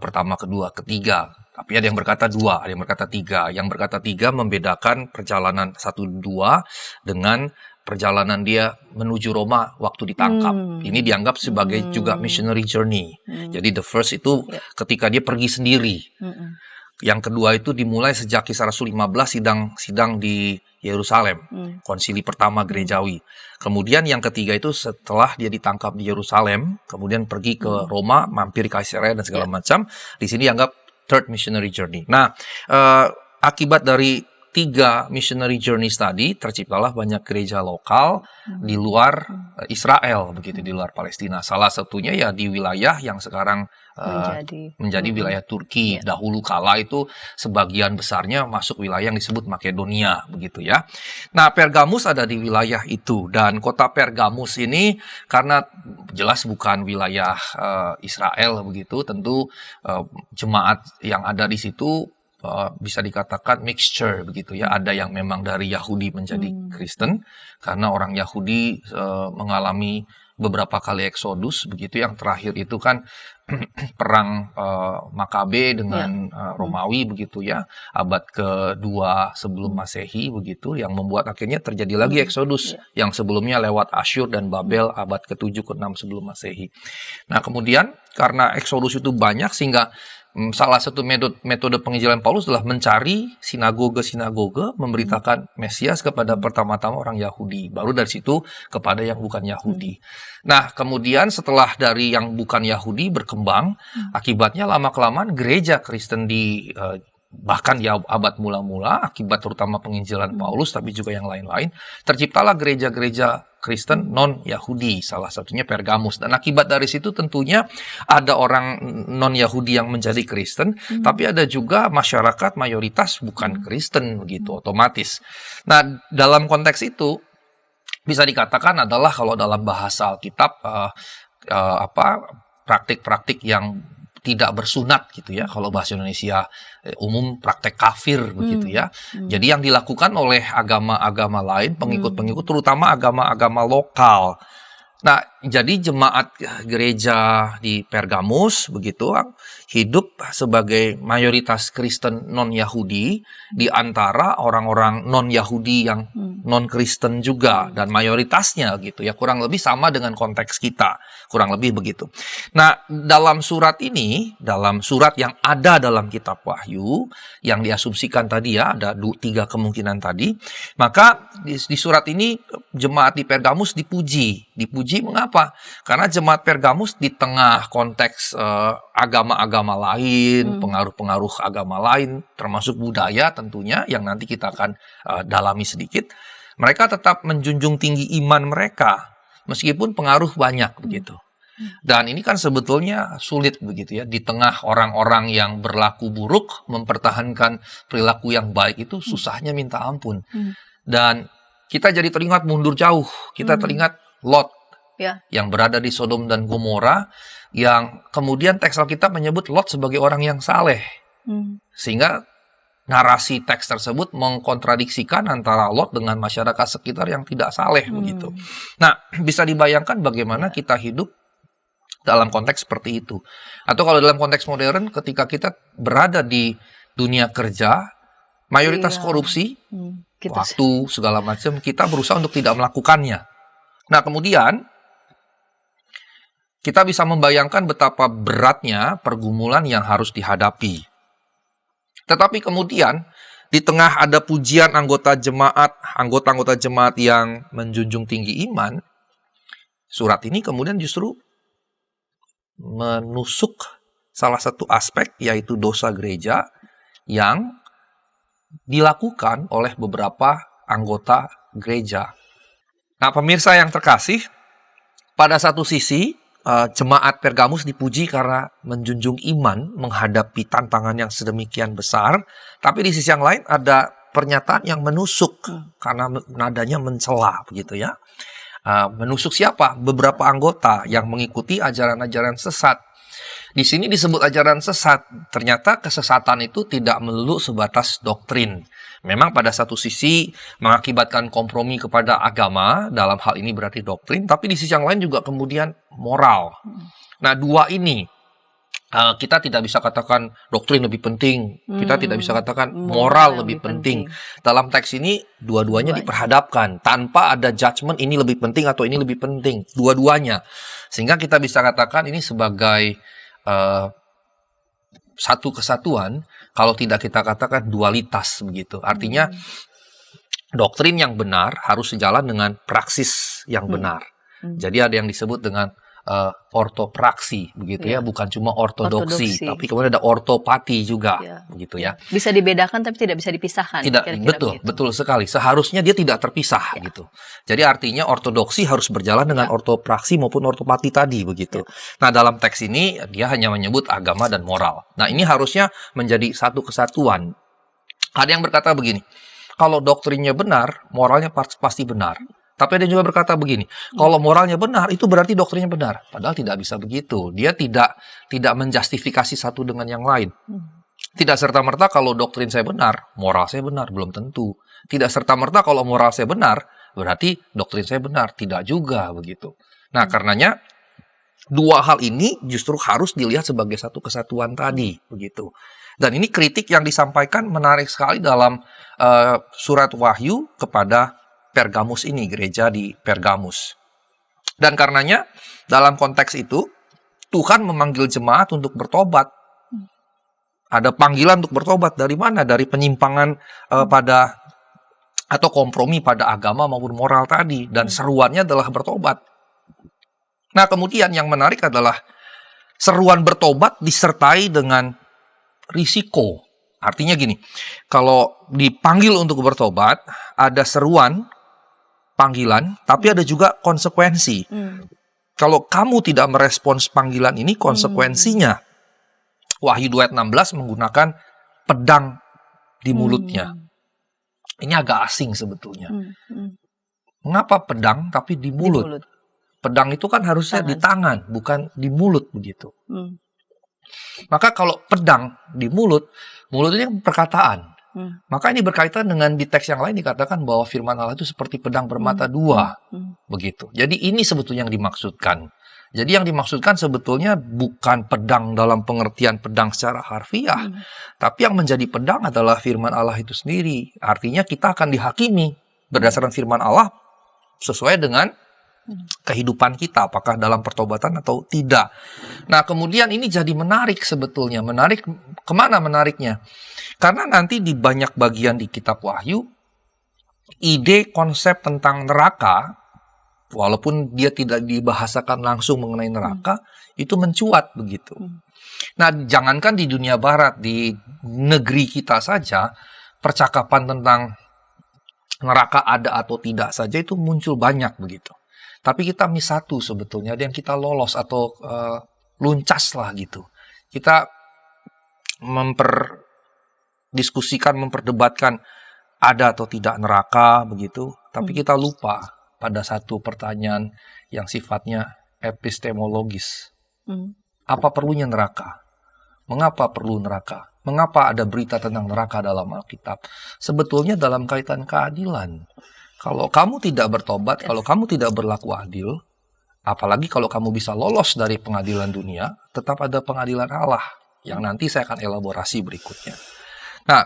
pertama, kedua, ketiga. Tapi ada yang berkata 2, ada yang berkata 3. Yang berkata 3 membedakan perjalanan 1-2 dengan perjalanan dia menuju Roma waktu ditangkap. Ini dianggap sebagai juga missionary journey. Jadi the first itu ketika dia pergi sendiri. Yang kedua itu dimulai sejak Kisah Rasul 15 sidang di Yerusalem, konsili pertama gerejawi. Kemudian yang ketiga itu setelah dia ditangkap di Yerusalem, kemudian pergi ke Roma, mampir di Kaisarea dan segala macam. Di sini dianggap third missionary journey. Nah, akibat dari 3 missionary journeys tadi, terciptalah banyak gereja lokal di luar Israel, begitu, di luar Palestina. Salah satunya ya di wilayah yang sekarang menjadi wilayah Turki. Dahulu kala itu sebagian besarnya masuk wilayah yang disebut Makedonia, begitu ya. Nah, Pergamus ada di wilayah itu, dan kota Pergamus ini karena jelas bukan wilayah Israel, begitu, tentu jemaat yang ada di situ bisa dikatakan mixture, begitu ya. Ada yang memang dari Yahudi menjadi Kristen karena orang Yahudi mengalami beberapa kali eksodus, begitu. Yang terakhir itu kan perang Makabe dengan Romawi, begitu ya, abad kedua sebelum Masehi, begitu, yang membuat akhirnya terjadi lagi eksodus yang sebelumnya lewat Asyur dan Babel abad ke-7 ke-6 sebelum Masehi. Nah, kemudian karena eksodus itu banyak sehingga salah satu metode penginjilan Paulus adalah mencari sinagoge-sinagoge, memberitakan Mesias kepada pertama-tama orang Yahudi, baru dari situ kepada yang bukan Yahudi. Nah, kemudian setelah dari yang bukan Yahudi berkembang, akibatnya lama-kelamaan gereja Kristen di bahkan di abad mula-mula, akibat terutama penginjilan Paulus, tapi juga yang lain-lain, terciptalah gereja-gereja Kristen non-Yahudi, salah satunya Pergamus. Dan akibat dari situ tentunya ada orang non-Yahudi yang menjadi Kristen, tapi ada juga masyarakat mayoritas bukan Kristen, begitu, otomatis. Nah, dalam konteks itu, bisa dikatakan adalah kalau dalam bahasa Alkitab, praktik-praktik yang tidak bersunat, gitu ya. Kalau bahasa Indonesia umum praktek kafir, begitu ya. Jadi yang dilakukan oleh agama-agama lain, pengikut-pengikut, terutama agama-agama lokal. Nah, jadi jemaat gereja di Pergamus, begitu, hidup sebagai mayoritas Kristen non-Yahudi di antara orang-orang non-Yahudi yang non-Kristen juga, dan mayoritasnya, gitu ya, kurang lebih sama dengan konteks kita, kurang lebih begitu. Nah, dalam surat ini, dalam surat yang ada dalam kitab Wahyu, yang diasumsikan tadi ya, ada 3 kemungkinan tadi, maka di surat ini jemaat di Pergamus dipuji. Mengapa? Karena jemaat Pergamus di tengah konteks agama-agama lain, pengaruh-pengaruh agama lain, termasuk budaya tentunya, yang nanti kita akan dalami sedikit, mereka tetap menjunjung tinggi iman mereka, meskipun pengaruh banyak, begitu. Dan ini kan sebetulnya sulit, begitu ya, di tengah orang-orang yang berlaku buruk, mempertahankan perilaku yang baik itu susahnya minta ampun. Dan kita jadi teringat mundur jauh, kita teringat Lot, yang berada di Sodom dan Gomora, yang kemudian teks Alkitab menyebut Lot sebagai orang yang saleh. Sehingga narasi teks tersebut mengkontradiksikan antara Lot dengan masyarakat sekitar yang tidak saleh, begitu. Nah, bisa dibayangkan bagaimana kita hidup dalam konteks seperti itu. Atau kalau dalam konteks modern, ketika kita berada di dunia kerja, mayoritas korupsi, waktu, segala macam, kita berusaha untuk tidak melakukannya. Nah, kemudian kita bisa membayangkan betapa beratnya pergumulan yang harus dihadapi. Tetapi kemudian, di tengah ada pujian anggota-anggota jemaat yang menjunjung tinggi iman, surat ini kemudian justru menusuk salah satu aspek, yaitu dosa gereja yang dilakukan oleh beberapa anggota gereja. Nah, pemirsa yang terkasih, pada satu sisi jemaat Pergamus dipuji karena menjunjung iman menghadapi tantangan yang sedemikian besar, tapi di sisi yang lain ada pernyataan yang menusuk karena nadanya mencela begitu ya. Menusuk siapa? Beberapa anggota yang mengikuti ajaran-ajaran sesat. Di sini disebut ajaran sesat. Ternyata kesesatan itu tidak melulu sebatas doktrin. Memang pada satu sisi mengakibatkan kompromi kepada agama, dalam hal ini berarti doktrin, tapi di sisi yang lain juga kemudian moral. Nah, dua ini kita tidak bisa katakan doktrin lebih penting, kita tidak bisa katakan moral lebih penting. Dalam teks ini dua-duanya diperhadapkan tanpa ada judgement ini lebih penting atau ini lebih penting, dua-duanya. Sehingga kita bisa katakan ini sebagai satu kesatuan, kalau tidak kita katakan dualitas begitu. Artinya doktrin yang benar harus sejalan dengan praksis yang benar. Jadi ada yang disebut dengan ortopraksi begitu ya, bukan cuma ortodoksi, tapi kemudian ada ortopati juga begitu ya. Bisa dibedakan tapi tidak bisa dipisahkan. Tidak, kira-kira betul sekali. Seharusnya dia tidak terpisah gitu. Jadi artinya ortodoksi harus berjalan dengan ortopraksi maupun ortopati tadi begitu. Nah, dalam teks ini dia hanya menyebut agama dan moral. Nah, ini harusnya menjadi satu kesatuan. Ada yang berkata begini, kalau doktrinnya benar, moralnya pasti benar. Tapi ada yang juga berkata begini, kalau moralnya benar, itu berarti doktrinnya benar. Padahal tidak bisa begitu. Dia tidak menjustifikasi satu dengan yang lain. Tidak serta-merta kalau doktrin saya benar, moral saya benar. Belum tentu. Tidak serta-merta kalau moral saya benar, berarti doktrin saya benar. Tidak juga begitu. Nah, karenanya dua hal ini justru harus dilihat sebagai satu kesatuan tadi. Begitu. Dan ini kritik yang disampaikan menarik sekali dalam surat Wahyu kepada Pergamus ini, gereja di Pergamus. Dan karenanya dalam konteks itu Tuhan memanggil jemaat untuk bertobat. Ada panggilan untuk bertobat dari mana? Dari penyimpangan pada atau kompromi pada agama maupun moral tadi, dan seruannya adalah bertobat. Nah, kemudian yang menarik adalah seruan bertobat disertai dengan risiko. Artinya gini, kalau dipanggil untuk bertobat, ada seruan panggilan, tapi ada juga konsekuensi. Kalau kamu tidak merespons panggilan ini, konsekuensinya Wahyu 2 ayat 16 menggunakan pedang di mulutnya. Ini agak asing sebetulnya. Mengapa pedang tapi di mulut? Pedang itu kan harusnya di tangan, bukan di mulut begitu. Maka kalau pedang di mulut, mulut ini perkataan. Maka ini berkaitan dengan di teks yang lain dikatakan bahwa firman Allah itu seperti pedang bermata dua. Begitu. Jadi ini sebetulnya yang dimaksudkan. Jadi yang dimaksudkan sebetulnya bukan pedang dalam pengertian pedang secara harfiah. Tapi yang menjadi pedang adalah firman Allah itu sendiri. Artinya kita akan dihakimi berdasarkan firman Allah sesuai dengan kehidupan kita, apakah dalam pertobatan atau tidak. Nah, kemudian ini jadi menarik sebetulnya. Menarik, kemana menariknya? Karena nanti di banyak bagian di kitab Wahyu, ide konsep tentang neraka, walaupun dia tidak dibahasakan langsung mengenai neraka, itu mencuat begitu. Nah, jangankan di dunia barat, di negeri kita saja, percakapan tentang neraka ada atau tidak saja itu muncul banyak begitu. Tapi kita miss satu sebetulnya, ada yang kita lolos atau luncas lah gitu. Kita memperdiskusikan, memperdebatkan ada atau tidak neraka begitu. Tapi kita lupa pada satu pertanyaan yang sifatnya epistemologis. Apa perlunya neraka? Mengapa perlu neraka? Mengapa ada berita tentang neraka dalam Alkitab? Sebetulnya dalam kaitan keadilan. Kalau kamu tidak bertobat, kalau kamu tidak berlaku adil, apalagi kalau kamu bisa lolos dari pengadilan dunia, tetap ada pengadilan Allah yang nanti saya akan elaborasi berikutnya. Nah,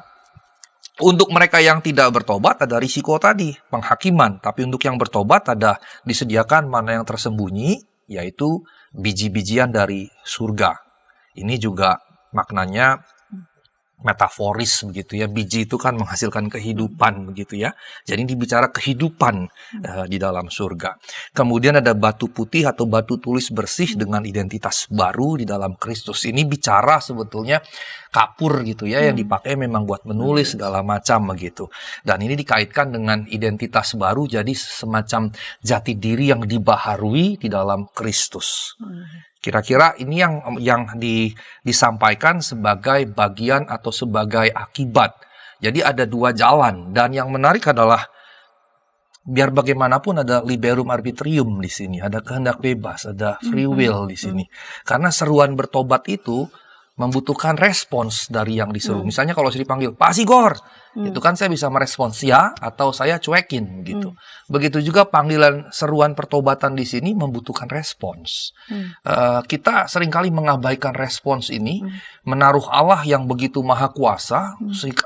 untuk mereka yang tidak bertobat ada risiko tadi, penghakiman. Tapi untuk yang bertobat ada disediakan mana yang tersembunyi, yaitu biji-bijian dari surga. Ini juga maknanya metaforis begitu ya. Biji itu kan menghasilkan kehidupan begitu ya. Jadi ini bicara kehidupan di dalam surga. Kemudian ada batu putih atau batu tulis bersih dengan identitas baru di dalam Kristus. Ini bicara sebetulnya kapur gitu ya, yang dipakai memang buat menulis segala macam begitu. Dan ini dikaitkan dengan identitas baru, jadi semacam jati diri yang dibaharui di dalam Kristus. Kira-kira ini yang disampaikan sebagai bagian atau sebagai akibat. Jadi ada dua jalan, dan yang menarik adalah biar bagaimanapun ada liberum arbitrium di sini, ada kehendak bebas, ada free will di sini. Karena seruan bertobat itu membutuhkan respons dari yang diseru. Misalnya kalau saya dipanggil, Pak Sigor, itu kan saya bisa merespons ya atau saya cuekin gitu. Begitu juga panggilan seruan pertobatan di sini membutuhkan respons. Kita seringkali mengabaikan respons ini, menaruh Allah yang begitu maha kuasa,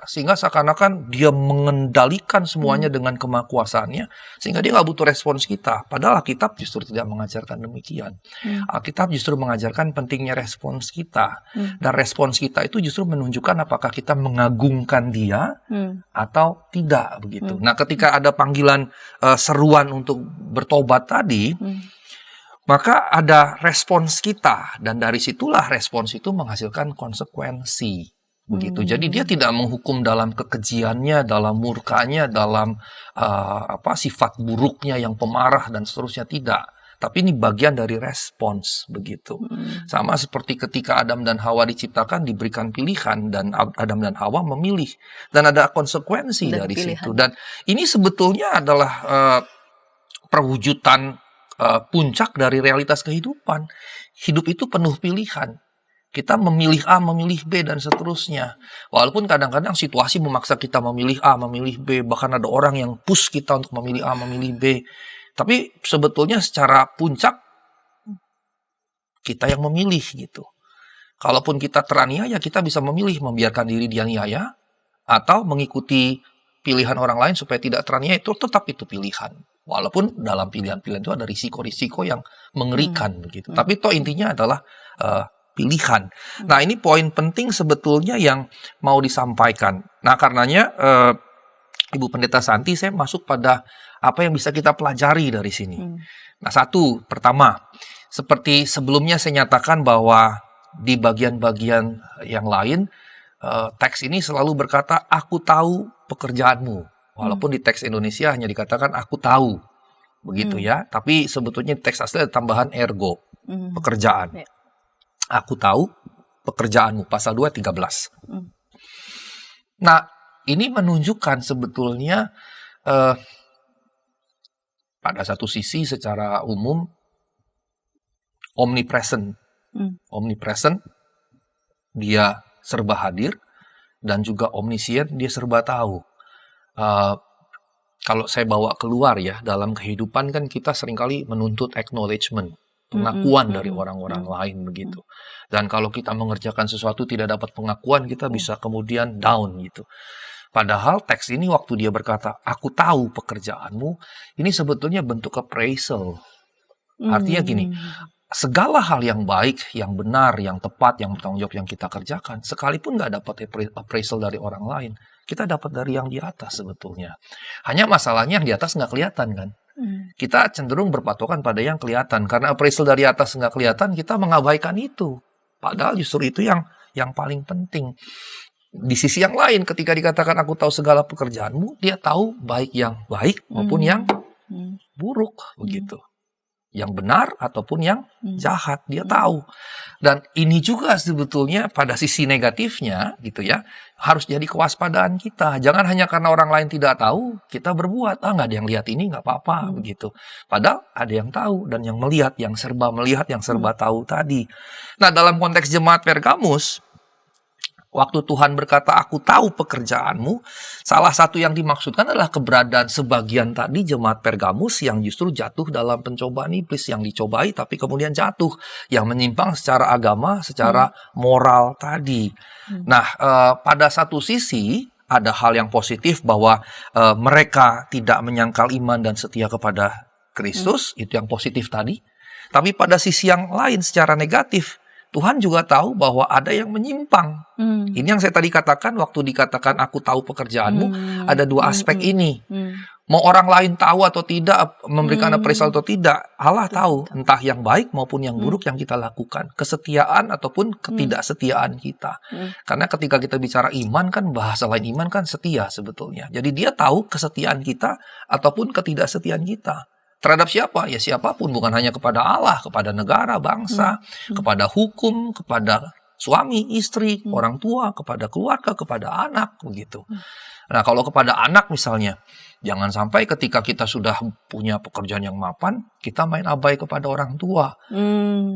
sehingga seakan-akan dia mengendalikan semuanya dengan kemahakuasaannya, sehingga dia nggak butuh respons kita. Padahal Alkitab justru tidak mengajarkan demikian. Alkitab justru mengajarkan pentingnya respons kita. Dan respons kita itu justru menunjukkan apakah kita mengagungkan dia atau tidak begitu. Nah, ketika ada panggilan seruan untuk bertobat tadi, maka ada respons kita, dan dari situlah respons itu menghasilkan konsekuensi begitu. Jadi dia tidak menghukum dalam kekejiannya, dalam murkanya, dalam sifat buruknya yang pemarah dan seterusnya, tidak. Tapi ini bagian dari respons begitu. Sama seperti ketika Adam dan Hawa diciptakan, diberikan pilihan, dan Adam dan Hawa memilih, dan ada konsekuensi dari situ. Dan ini sebetulnya adalah perwujudan puncak dari realitas kehidupan. Hidup itu penuh pilihan. Kita memilih A, memilih B, dan seterusnya. Walaupun kadang-kadang situasi memaksa kita memilih A, memilih B, bahkan ada orang yang push kita untuk memilih A, memilih B. Tapi sebetulnya secara puncak kita yang memilih gitu. Kalaupun kita teraniaya, kita bisa memilih membiarkan diri dianiaya atau mengikuti pilihan orang lain supaya tidak teraniaya. Itu tetap itu pilihan. Walaupun dalam pilihan-pilihan itu ada risiko-risiko yang mengerikan begitu. Tapi toh intinya adalah pilihan. Nah, ini poin penting sebetulnya yang mau disampaikan. Nah, karenanya Ibu Pendeta Santi, saya masuk pada apa yang bisa kita pelajari dari sini. Nah, pertama, seperti sebelumnya saya nyatakan bahwa di bagian-bagian yang lain, teks ini selalu berkata, aku tahu pekerjaanmu. Walaupun di teks Indonesia hanya dikatakan, aku tahu. Begitu ya. Tapi sebetulnya teks asli ada tambahan ergo, pekerjaan. Aku tahu pekerjaanmu, pasal 2, 13. Nah, ini menunjukkan sebetulnya pada satu sisi secara umum omnipresent. Omnipresent, dia serba hadir, dan juga omniscient, dia serba tahu. Kalau saya bawa keluar ya, dalam kehidupan kan kita seringkali menuntut acknowledgement, pengakuan dari orang-orang lain begitu. Dan kalau kita mengerjakan sesuatu tidak dapat pengakuan, kita bisa kemudian down gitu. Padahal teks ini waktu dia berkata, aku tahu pekerjaanmu, ini sebetulnya bentuk appraisal. Artinya gini, segala hal yang baik, yang benar, yang tepat, yang bertanggung jawab yang kita kerjakan, sekalipun nggak dapat appraisal dari orang lain, kita dapat dari yang di atas sebetulnya. Hanya masalahnya yang di atas nggak kelihatan kan. Kita cenderung berpatokan pada yang kelihatan. Karena appraisal dari atas nggak kelihatan, kita mengabaikan itu. Padahal justru itu yang paling penting. Di sisi yang lain, ketika dikatakan aku tahu segala pekerjaanmu, dia tahu baik yang baik maupun yang buruk begitu. Yang benar ataupun yang jahat, dia tahu. Dan ini juga sebetulnya pada sisi negatifnya gitu ya, harus jadi kewaspadaan kita. Jangan hanya karena orang lain tidak tahu, kita berbuat, nggak ada yang lihat ini, nggak apa-apa begitu. Padahal ada yang tahu dan yang melihat, yang serba melihat, yang serba tahu tadi. Nah, dalam konteks jemaat Pergamus, waktu Tuhan berkata, aku tahu pekerjaanmu, salah satu yang dimaksudkan adalah keberadaan sebagian tadi jemaat Pergamus yang justru jatuh dalam pencobaan iblis, yang dicobai tapi kemudian jatuh, yang menyimpang secara agama, secara moral tadi. Nah, pada satu sisi ada hal yang positif bahwa mereka tidak menyangkal iman dan setia kepada Kristus, itu yang positif tadi. Tapi pada sisi yang lain secara negatif, Tuhan juga tahu bahwa ada yang menyimpang. Hmm. Ini yang saya tadi katakan waktu dikatakan aku tahu pekerjaanmu, ada dua aspek ini. Mau orang lain tahu atau tidak, memberikan appraisal atau tidak, Allah tahu entah yang baik maupun yang buruk yang kita lakukan. Kesetiaan ataupun ketidaksetiaan kita. Karena ketika kita bicara iman kan, bahasa lain iman kan setia sebetulnya. Jadi dia tahu kesetiaan kita ataupun ketidaksetiaan kita. Terhadap siapa? Ya siapapun, bukan hanya kepada Allah, kepada negara, bangsa, kepada hukum, kepada suami, istri, orang tua, kepada keluarga, kepada anak, begitu. Nah, kalau kepada anak misalnya, jangan sampai ketika kita sudah punya pekerjaan yang mapan, kita main abai kepada orang tua.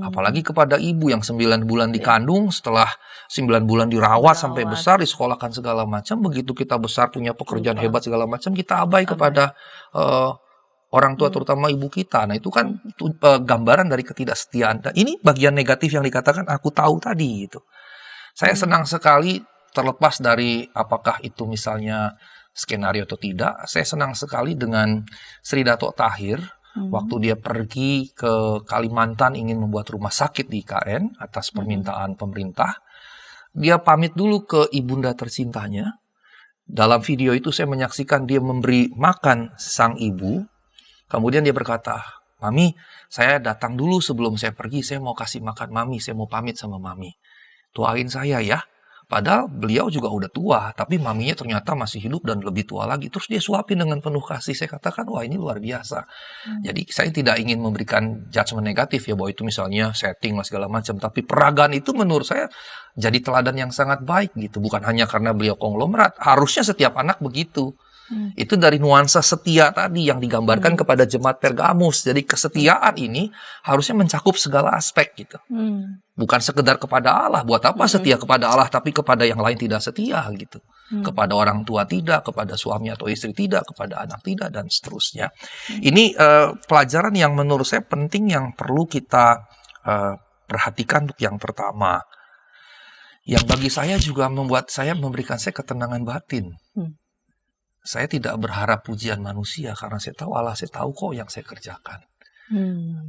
Apalagi kepada ibu yang 9 bulan dikandung, setelah 9 bulan dirawat sampai besar, disekolahkan segala macam. Begitu kita besar punya pekerjaan hebat segala macam, kita abai kepada orang tua, terutama ibu kita. Nah, itu kan gambaran dari ketidaksetiaan. Nah, ini bagian negatif yang dikatakan aku tahu tadi gitu. Saya senang sekali, terlepas dari apakah itu misalnya skenario atau tidak, saya senang sekali dengan Sri Dato Tahir waktu dia pergi ke Kalimantan ingin membuat rumah sakit di IKN atas permintaan pemerintah. Dia pamit dulu ke ibunda tercintanya. Dalam video itu saya menyaksikan dia memberi makan sang ibu. Kemudian dia berkata, "Mami, saya datang dulu sebelum saya pergi, saya mau kasih makan Mami, saya mau pamit sama Mami. Doain saya ya." Padahal beliau juga udah tua, tapi maminya ternyata masih hidup dan lebih tua lagi. Terus dia suapin dengan penuh kasih. Saya katakan, wah ini luar biasa. Jadi saya tidak ingin memberikan judgement negatif ya, bahwa itu misalnya setting lah segala macam. Tapi peragaan itu menurut saya jadi teladan yang sangat baik gitu. Bukan hanya karena beliau konglomerat, harusnya setiap anak begitu. Itu dari nuansa setia tadi yang digambarkan kepada jemaat Pergamus. Jadi kesetiaan ini harusnya mencakup segala aspek gitu. Bukan sekedar kepada Allah. Buat apa setia kepada Allah tapi kepada yang lain tidak setia gitu. Kepada orang tua tidak, kepada suami atau istri tidak, kepada anak tidak, dan seterusnya. Ini pelajaran yang menurut saya penting yang perlu kita perhatikan untuk yang pertama. Yang bagi saya juga membuat saya memberikan saya ketenangan batin. Saya tidak berharap pujian manusia karena saya tahu Allah, saya tahu kok yang saya kerjakan.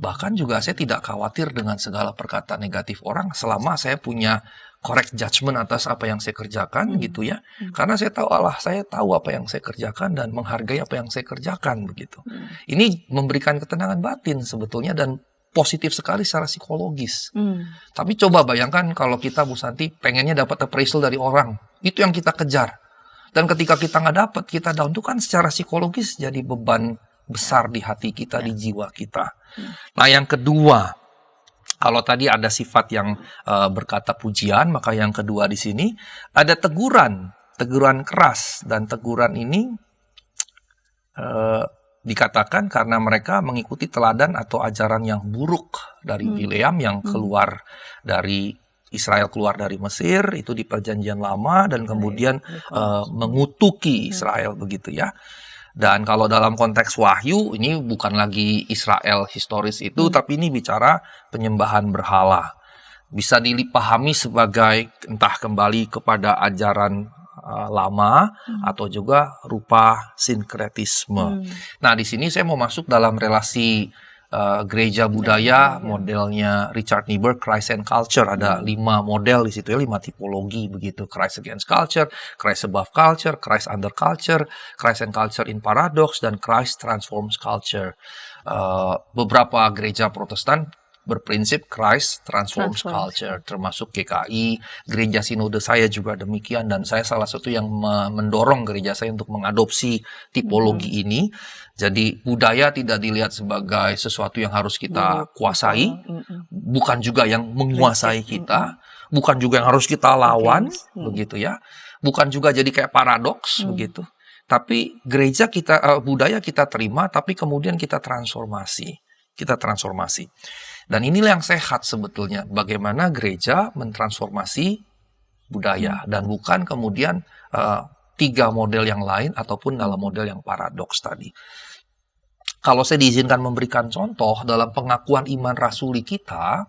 Bahkan juga saya tidak khawatir dengan segala perkataan negatif orang selama saya punya correct judgment atas apa yang saya kerjakan gitu ya. Karena saya tahu Allah, saya tahu apa yang saya kerjakan dan menghargai apa yang saya kerjakan begitu. Ini memberikan ketenangan batin sebetulnya dan positif sekali secara psikologis. Tapi coba bayangkan kalau kita, Bu Santi, pengennya dapat appraisal dari orang. Itu yang kita kejar. Dan ketika kita nggak dapat, kita down, itu kan secara psikologis jadi beban besar di hati kita, di jiwa kita. Nah, yang kedua, kalau tadi ada sifat yang berkata pujian, maka yang kedua di sini ada teguran keras, dan teguran ini dikatakan karena mereka mengikuti teladan atau ajaran yang buruk dari Bileam yang keluar dari Israel, keluar dari Mesir, itu di Perjanjian Lama, dan kemudian mengutuki Israel begitu ya. Dan kalau dalam konteks Wahyu, ini bukan lagi Israel historis itu, tapi ini bicara penyembahan berhala. Bisa dipahami sebagai entah kembali kepada ajaran lama atau juga rupa sinkretisme. Nah, di sini saya mau masuk dalam relasi gereja budaya, modelnya Richard Niebuhr, Christ and Culture. Ada 5 model di situ ya, 5 tipologi begitu. Christ against culture, Christ above culture, Christ under culture, Christ and culture in paradox, dan Christ transforms culture. Beberapa gereja Protestan berprinsip Christ transforms culture, termasuk GKI, gereja sinode saya juga demikian, dan saya salah satu yang mendorong gereja saya untuk mengadopsi tipologi ini. Jadi budaya tidak dilihat sebagai sesuatu yang harus kita kuasai, bukan juga yang menguasai kita, bukan juga yang harus kita lawan, begitu ya, bukan juga jadi kayak paradoks begitu. Tapi gereja kita, budaya kita terima, tapi kemudian kita transformasi. Dan inilah yang sehat sebetulnya, bagaimana gereja mentransformasi budaya dan bukan kemudian 3 model yang lain ataupun dalam model yang paradoks tadi. Kalau saya diizinkan memberikan contoh dalam pengakuan iman rasuli kita,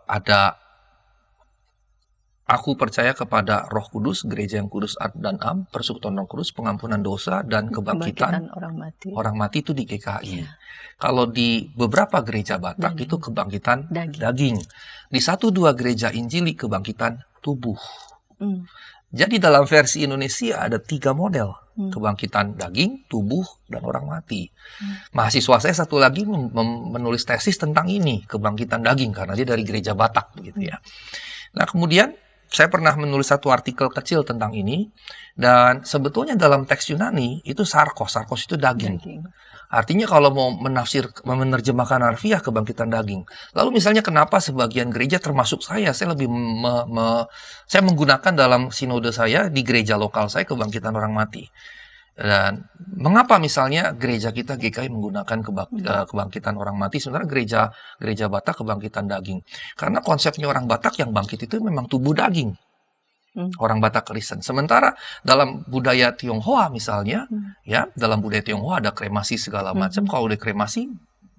ada Aku percaya kepada Roh Kudus, Gereja yang kudus dan am, persekutuan Roh Kudus, pengampunan dosa, dan kebangkitan orang mati. itu di GKI. Kalau di beberapa gereja Batak itu kebangkitan daging. Di 1-2 gereja Injili kebangkitan tubuh. Jadi dalam versi Indonesia ada 3 model. Kebangkitan daging, tubuh, dan orang mati. Mahasiswa saya satu lagi menulis tesis tentang ini, kebangkitan daging, karena dia dari gereja Batak begitu ya. Nah kemudian saya pernah menulis satu artikel kecil tentang ini, dan sebetulnya dalam teks Yunani itu sarkos itu daging. Artinya kalau mau menerjemahkan harfiah kebangkitan daging. Lalu misalnya kenapa sebagian gereja termasuk saya lebih saya menggunakan dalam sinode saya di gereja lokal saya kebangkitan orang mati. Dan mengapa misalnya gereja kita GKI menggunakan kebangkitan orang mati, sementara gereja Batak kebangkitan daging? Karena konsepnya orang Batak yang bangkit itu memang tubuh daging. Orang Batak Kristen. Sementara dalam budaya Tionghoa misalnya, ya dalam budaya Tionghoa ada kremasi segala macam. Kalau udah kremasi,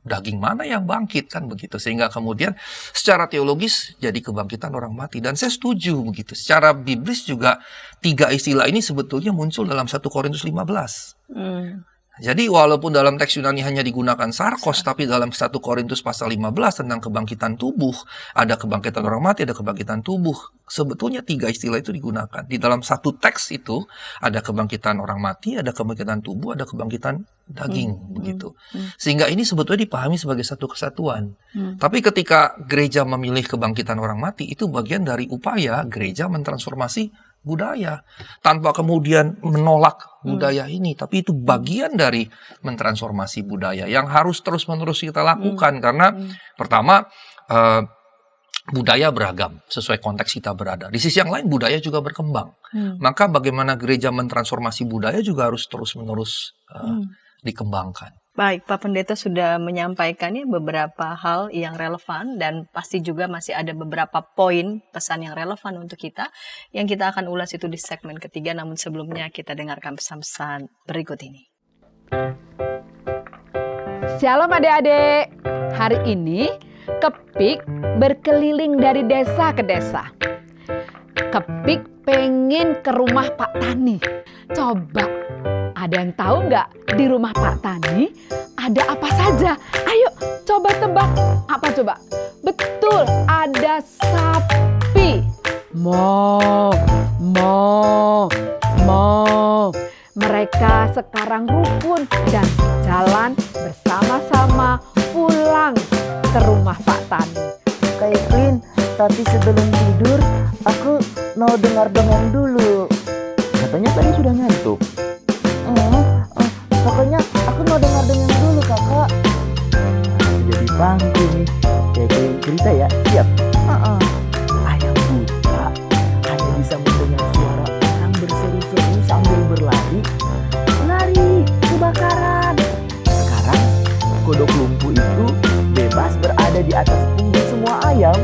daging mana yang bangkit kan begitu. Sehingga kemudian secara teologis jadi kebangkitan orang mati. Dan saya setuju begitu. Secara biblis juga 3 istilah ini sebetulnya muncul dalam 1 Korintus 15. Jadi walaupun dalam teks Yunani hanya digunakan sarkos, tapi dalam 1 Korintus pasal 15 tentang kebangkitan tubuh, ada kebangkitan orang mati, ada kebangkitan tubuh. Sebetulnya 3 istilah itu digunakan. Di dalam satu teks itu ada kebangkitan orang mati, ada kebangkitan tubuh, ada kebangkitan daging begitu. Sehingga ini sebetulnya dipahami sebagai satu kesatuan. Tapi ketika gereja memilih kebangkitan orang mati, itu bagian dari upaya gereja mentransformasi budaya, tanpa kemudian menolak budaya ini, tapi itu bagian dari mentransformasi budaya yang harus terus-menerus kita lakukan, karena pertama budaya beragam sesuai konteks kita berada. Di sisi yang lain budaya juga berkembang, maka bagaimana gereja mentransformasi budaya juga harus terus-menerus dikembangkan. Baik, Pak Pendeta sudah menyampaikannya beberapa hal yang relevan dan pasti juga masih ada beberapa poin pesan yang relevan untuk kita yang kita akan ulas itu di segmen ketiga. Namun sebelumnya kita dengarkan pesan-pesan berikut ini. Shalom adik-adik. Hari ini Kepik berkeliling dari desa ke desa. Kepik pengen ke rumah Pak Tani. Coba, ada yang tahu nggak di rumah Pak Tani ada apa saja? Ayo coba tebak. Apa coba? Betul, ada sapi. Mo. Mereka sekarang rukun dan jalan bersama-sama pulang ke rumah Pak Tani. Kak Evelyn, tapi sebelum tidur aku mau dengar dongeng dulu. Katanya tadi sudah ngantuk. Pokoknya aku mau dengar dongeng dulu kakak. Jadi pangku nih. Kayak cerita ya, siap? Ayam buta hanya bisa mendengar suara orang berseru-seru sambil berlari. Lari, kebakaran. Sekarang kodok lumpuh itu bebas berada di atas punggung semua ayam.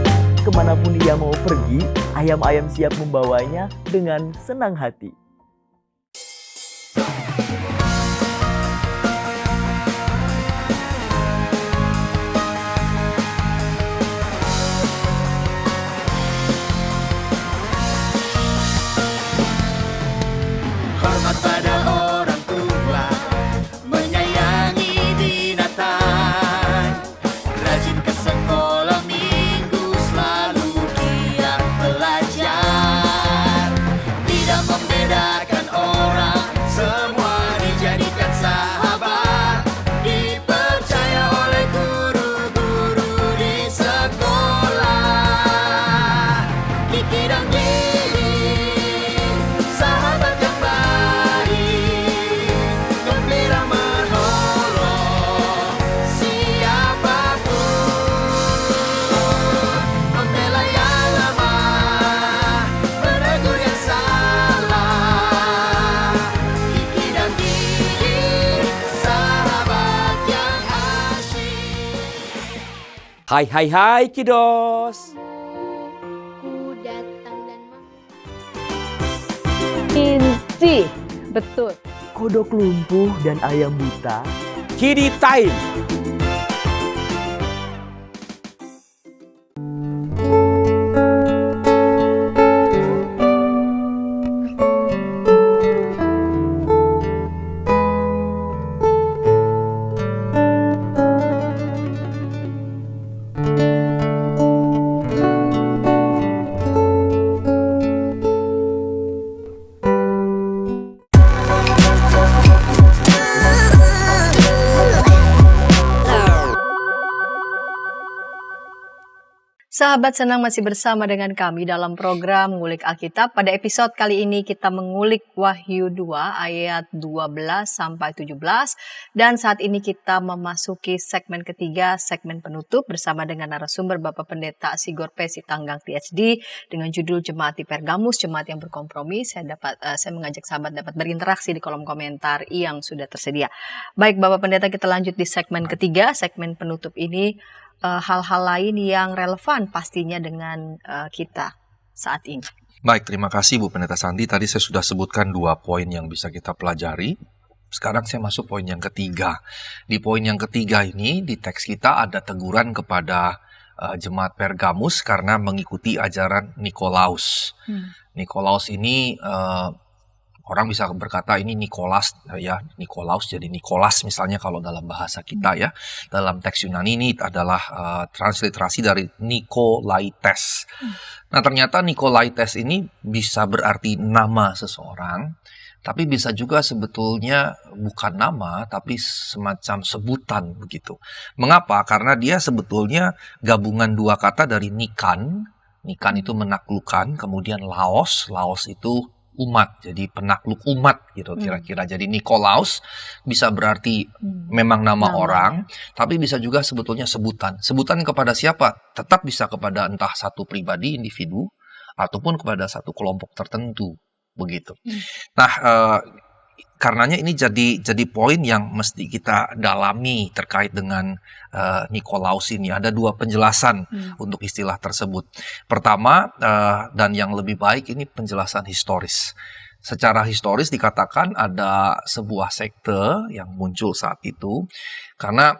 Kemanapun dia mau pergi, ayam-ayam siap membawanya dengan senang hati. Hormat pada orang tua, menyayangi binatang, rajin ke sekolah minggu, selalu giat belajar, tidak membedakan orang, semua dijadikan sahabat, dipercaya oleh guru-guru di sekolah. Kiki dan Didi, sahabat yang baik, gembira menolong siapapun, membela yang lemah, menegur yang salah. Kiki dan Didi, sahabat yang asyik. Hai kiddos. Ku datang dan Inci, betul. Kodok lumpuh dan ayam buta. Kiddy time. Sahabat senang masih bersama dengan kami dalam program Ngulik Alkitab. Pada episode kali ini kita mengulik Wahyu 2 ayat 12 sampai 17 dan saat ini kita memasuki segmen ketiga, segmen penutup bersama dengan narasumber Bapak Pendeta Sigor P. Sitanggang PhD dengan judul Jemaat di Pergamus, Jemaat yang Berkompromi. Saya mengajak sahabat dapat berinteraksi di kolom komentar yang sudah tersedia. Baik Bapak Pendeta, kita lanjut di segmen ketiga, segmen penutup ini. Hal-hal lain yang relevan pastinya dengan kita saat ini. Baik, terima kasih Bu Pendeta Santi. Tadi saya sudah sebutkan 2 poin yang bisa kita pelajari. Sekarang saya masuk poin yang ketiga. Di poin yang ketiga ini, di teks kita ada teguran kepada jemaat Pergamus karena mengikuti ajaran Nikolaus. Nikolaus ini orang bisa berkata ini Nikolas ya, Nikolaus jadi Nikolas misalnya kalau dalam bahasa kita ya. Dalam teks Yunani ini adalah transliterasi dari Nikolaites. Nah, ternyata Nikolaites ini bisa berarti nama seseorang, tapi bisa juga sebetulnya bukan nama tapi semacam sebutan begitu. Mengapa? Karena dia sebetulnya gabungan 2 kata dari Nikan. Nikan itu menaklukkan, kemudian Laos itu umat, jadi penakluk umat gitu kira-kira. Jadi Nikolaus bisa berarti memang nama orang, tapi bisa juga sebetulnya sebutan. Sebutan kepada siapa? Tetap bisa kepada entah satu pribadi, individu, ataupun kepada satu kelompok tertentu, begitu. Nah, karenanya ini jadi poin yang mesti kita dalami terkait dengan Nikolaus ini. Ada 2 penjelasan untuk istilah tersebut. Pertama, dan yang lebih baik ini penjelasan historis. Secara historis dikatakan ada sebuah sekte yang muncul saat itu, karena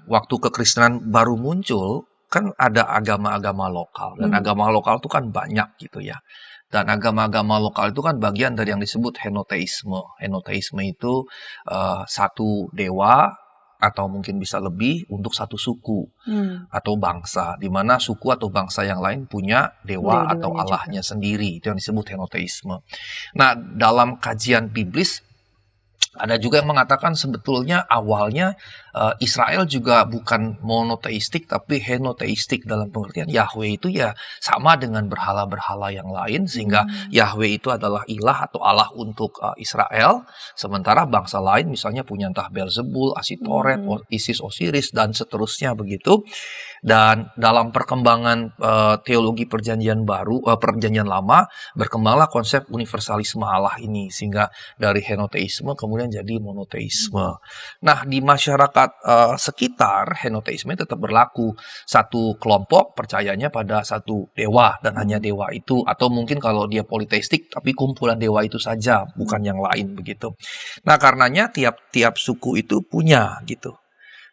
waktu kekristenan baru muncul, kan ada agama-agama lokal, dan agama lokal itu kan banyak gitu ya. Dan agama-agama lokal itu kan bagian dari yang disebut henoteisme. Henoteisme itu satu dewa atau mungkin bisa lebih untuk satu suku atau bangsa, di mana suku atau bangsa yang lain punya dewa atau allahnya sendiri. Itu yang disebut henoteisme. Nah, dalam kajian biblis ada juga yang mengatakan sebetulnya awalnya Israel juga bukan monoteistik tapi henoteistik, dalam pengertian Yahweh itu ya sama dengan berhala-berhala yang lain, sehingga Yahweh itu adalah ilah atau Allah untuk Israel, sementara bangsa lain misalnya punya entah Beelzebul, Asitoret, Isis, Osiris dan seterusnya begitu. Dan dalam perkembangan teologi perjanjian baru, perjanjian lama, berkembanglah konsep universalisme Allah ini, sehingga dari henoteisme kemudian jadi monoteisme. Nah, di masyarakat sekitar henoteisme tetap berlaku. Satu kelompok percayanya pada satu dewa dan hanya dewa itu, atau mungkin kalau dia politeistik tapi kumpulan dewa itu saja, bukan yang lain begitu. Nah, karenanya tiap suku itu punya gitu.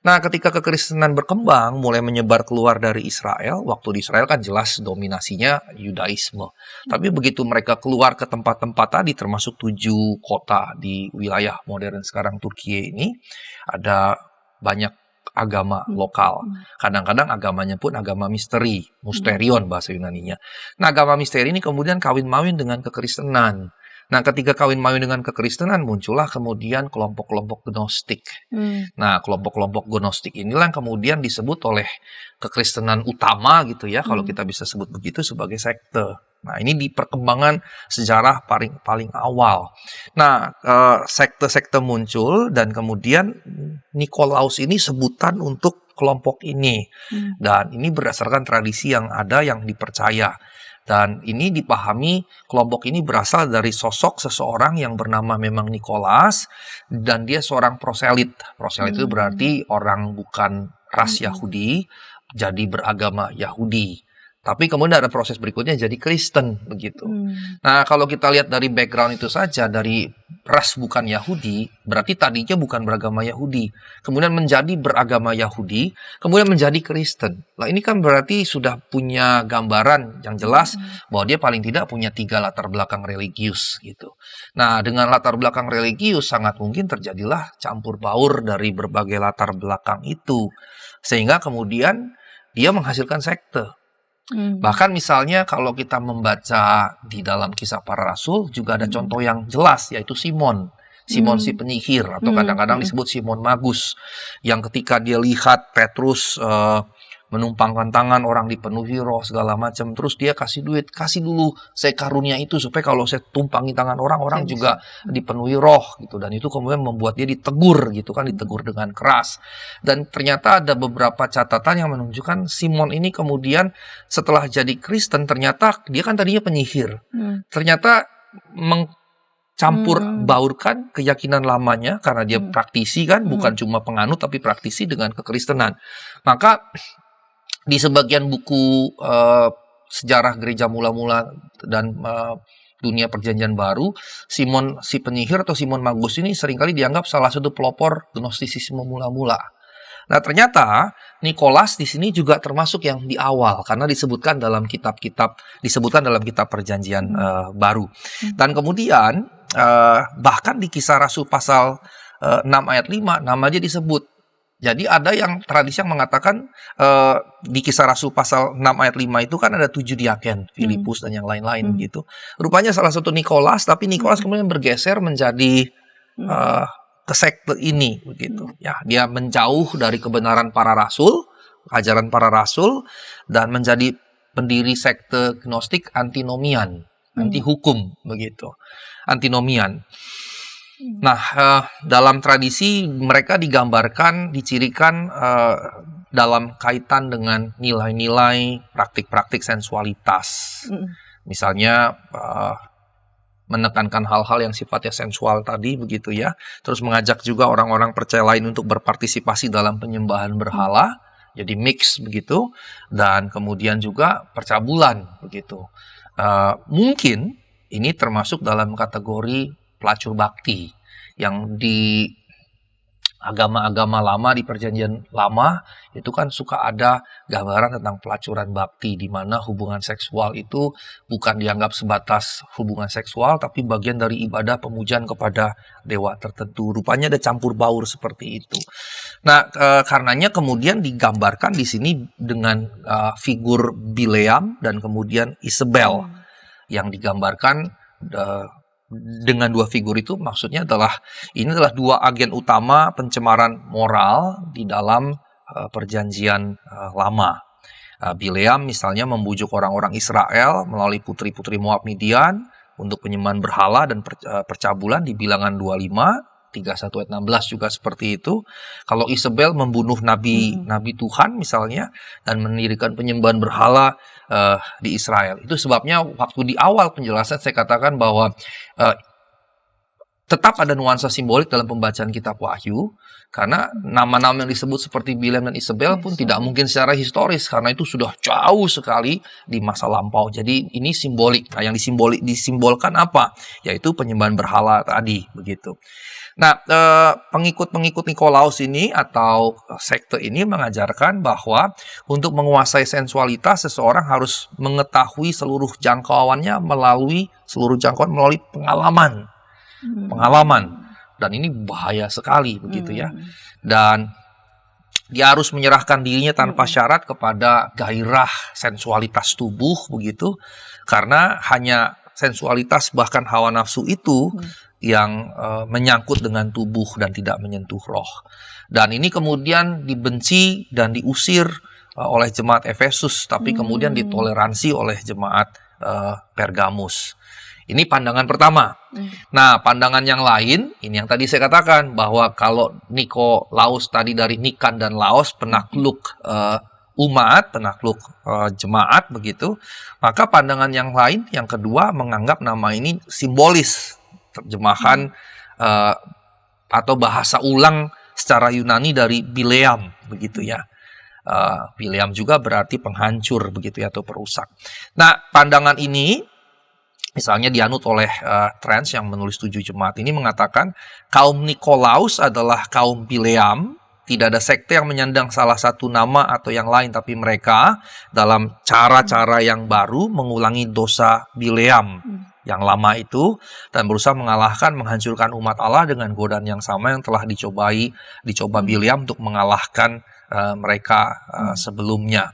Nah, ketika kekristenan berkembang, mulai menyebar keluar dari Israel, waktu di Israel kan jelas dominasinya Yudaisme. Tapi begitu mereka keluar ke tempat-tempat tadi, termasuk 7 kota di wilayah modern sekarang Turki ini, ada banyak agama lokal. Kadang-kadang agamanya pun agama misteri, musterion bahasa Yunaninya. Nah, agama misteri ini kemudian kawin-mawin dengan kekristenan. Nah, ketika kawin-mawin dengan kekristenan, muncullah kemudian kelompok-kelompok gnostik. Nah, kelompok-kelompok gnostik inilah yang kemudian disebut oleh kekristenan utama gitu ya, kalau kita bisa sebut begitu, sebagai sekte. Nah, ini di perkembangan sejarah paling awal. Nah, sekte-sekte muncul dan kemudian Nikolaus ini sebutan untuk kelompok ini. Dan ini berdasarkan tradisi yang ada yang dipercaya. Dan ini dipahami kelompok ini berasal dari sosok seseorang yang bernama memang Nikolas, dan dia seorang proselit. Proselit itu berarti orang bukan ras Yahudi, jadi beragama Yahudi. Tapi kemudian ada proses berikutnya jadi Kristen begitu. Nah, kalau kita lihat dari background itu saja, dari ras bukan Yahudi, berarti tadinya bukan beragama Yahudi, kemudian menjadi beragama Yahudi, kemudian menjadi Kristen. Nah, ini kan berarti sudah punya gambaran yang jelas bahwa dia paling tidak punya 3 latar belakang religius gitu. Nah, dengan latar belakang religius sangat mungkin terjadilah campur baur dari berbagai latar belakang itu, sehingga kemudian dia menghasilkan sekte. Bahkan misalnya kalau kita membaca di dalam Kisah Para Rasul juga ada contoh yang jelas, yaitu Simon si penyihir, atau kadang-kadang disebut Simon Magus, yang ketika dia lihat Petrus menumpangkan tangan, orang dipenuhi roh segala macam. Terus dia kasih duit, kasih dulu saya karunia itu supaya kalau saya tumpangi tangan orang juga dipenuhi roh gitu. Dan itu kemudian membuat dia ditegur gitu kan, ditegur dengan keras. Dan ternyata ada beberapa catatan yang menunjukkan Simon ini kemudian setelah jadi Kristen ternyata dia kan tadinya penyihir. Ternyata campur baurkan keyakinan lamanya karena dia praktisi kan, bukan cuma penganut tapi praktisi dengan kekristenan. Maka di sebagian buku sejarah gereja mula-mula dan dunia perjanjian baru, Simon si penyihir atau Simon Magus ini seringkali dianggap salah satu pelopor gnostisisme mula-mula. Nah, ternyata Nikolas di sini juga termasuk yang di awal karena disebutkan dalam kitab perjanjian baru. Dan kemudian bahkan di Kisah Rasul pasal 6 ayat 5 namanya disebut. Jadi ada yang tradisi yang mengatakan di Kisah Rasul pasal 6 ayat 5 itu kan ada 7 diaken, Filipus dan yang lain-lain gitu. Rupanya salah satu Nikolas, tapi Nikolas kemudian bergeser menjadi ke sekte ini begitu. Ya, dia menjauh dari kebenaran para rasul, ajaran para rasul, dan menjadi pendiri sekte gnostik antinomian, anti hukum begitu. Antinomian. Nah, dalam tradisi mereka digambarkan, dicirikan dalam kaitan dengan nilai-nilai praktik-praktik sensualitas. Misalnya menekankan hal-hal yang sifatnya sensual tadi begitu ya. Terus mengajak juga orang-orang percaya lain untuk berpartisipasi dalam penyembahan berhala. Jadi mix begitu. Dan kemudian juga percabulan begitu. Mungkin ini termasuk dalam kategori pelacur bakti yang di agama-agama lama, di perjanjian lama itu kan suka ada gambaran tentang pelacuran bakti di mana hubungan seksual itu bukan dianggap sebatas hubungan seksual tapi bagian dari ibadah pemujaan kepada dewa tertentu. Rupanya ada campur baur seperti itu. Nah, karenanya kemudian digambarkan di sini dengan figur Bileam dan kemudian Isabel yang digambarkan dengan dua figur itu maksudnya ini adalah dua agen utama pencemaran moral di dalam perjanjian lama. Bileam misalnya membujuk orang-orang Israel melalui putri-putri Moab Midian untuk penyembahan berhala dan percabulan di Bilangan 25 31 ayat 16 juga seperti itu. Kalau Isabel membunuh nabi Tuhan misalnya dan mendirikan penyembahan berhala di Israel. Itu sebabnya waktu di awal penjelasan saya katakan bahwa tetap ada nuansa simbolik dalam pembacaan kitab Wahyu karena nama-nama yang disebut seperti Bileam dan Isabel pun tidak mungkin secara historis karena itu sudah jauh sekali di masa lampau. Jadi ini simbolik. Nah, yang disimbolkan apa? Yaitu penyembahan berhala tadi begitu. Nah, pengikut-pengikut Nikolaus ini atau sekte ini mengajarkan bahwa untuk menguasai sensualitas seseorang harus mengetahui seluruh jangkauannya melalui pengalaman. Dan ini bahaya sekali begitu ya. Dan dia harus menyerahkan dirinya tanpa syarat kepada gairah sensualitas tubuh begitu. Karena hanya sensualitas bahkan hawa nafsu itu yang menyangkut dengan tubuh dan tidak menyentuh roh. Dan ini kemudian dibenci dan diusir oleh jemaat Efesus, tapi kemudian ditoleransi oleh jemaat Pergamus. Ini pandangan pertama. Nah, pandangan yang lain, ini yang tadi saya katakan, bahwa kalau Nikolaus tadi dari Nikan dan Laos, penakluk umat, penakluk jemaat begitu, maka pandangan yang lain, yang kedua, menganggap nama ini simbolis, terjemahan atau bahasa ulang secara Yunani dari Bileam begitu ya. Bileam juga berarti penghancur begitu ya, atau perusak. Nah, pandangan ini misalnya dianut oleh Trans yang menulis 7 jemaat ini mengatakan kaum Nikolaus adalah kaum Bileam. Tidak ada sekte yang menyandang salah satu nama atau yang lain, tapi mereka dalam cara-cara yang baru mengulangi dosa Bileam yang lama itu dan berusaha menghancurkan umat Allah dengan godaan yang sama yang telah dicoba Bileam untuk mengalahkan mereka sebelumnya.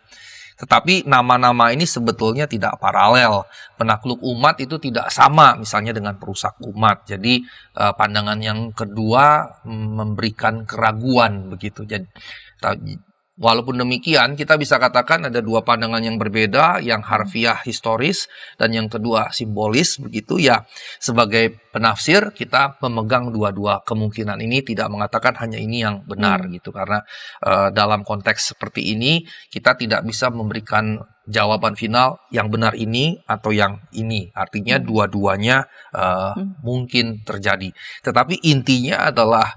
Tetapi nama-nama ini sebetulnya tidak paralel. Penakluk umat itu tidak sama misalnya dengan perusak umat. Jadi pandangan yang kedua memberikan keraguan begitu. Jadi Walaupun demikian, kita bisa katakan ada dua pandangan yang berbeda, yang harfiah historis dan yang kedua simbolis begitu ya. Sebagai penafsir, kita memegang dua-dua kemungkinan ini, tidak mengatakan hanya ini yang benar gitu. Karena dalam konteks seperti ini, kita tidak bisa memberikan jawaban final yang benar ini atau yang ini. Artinya dua-duanya mungkin terjadi. Tetapi intinya adalah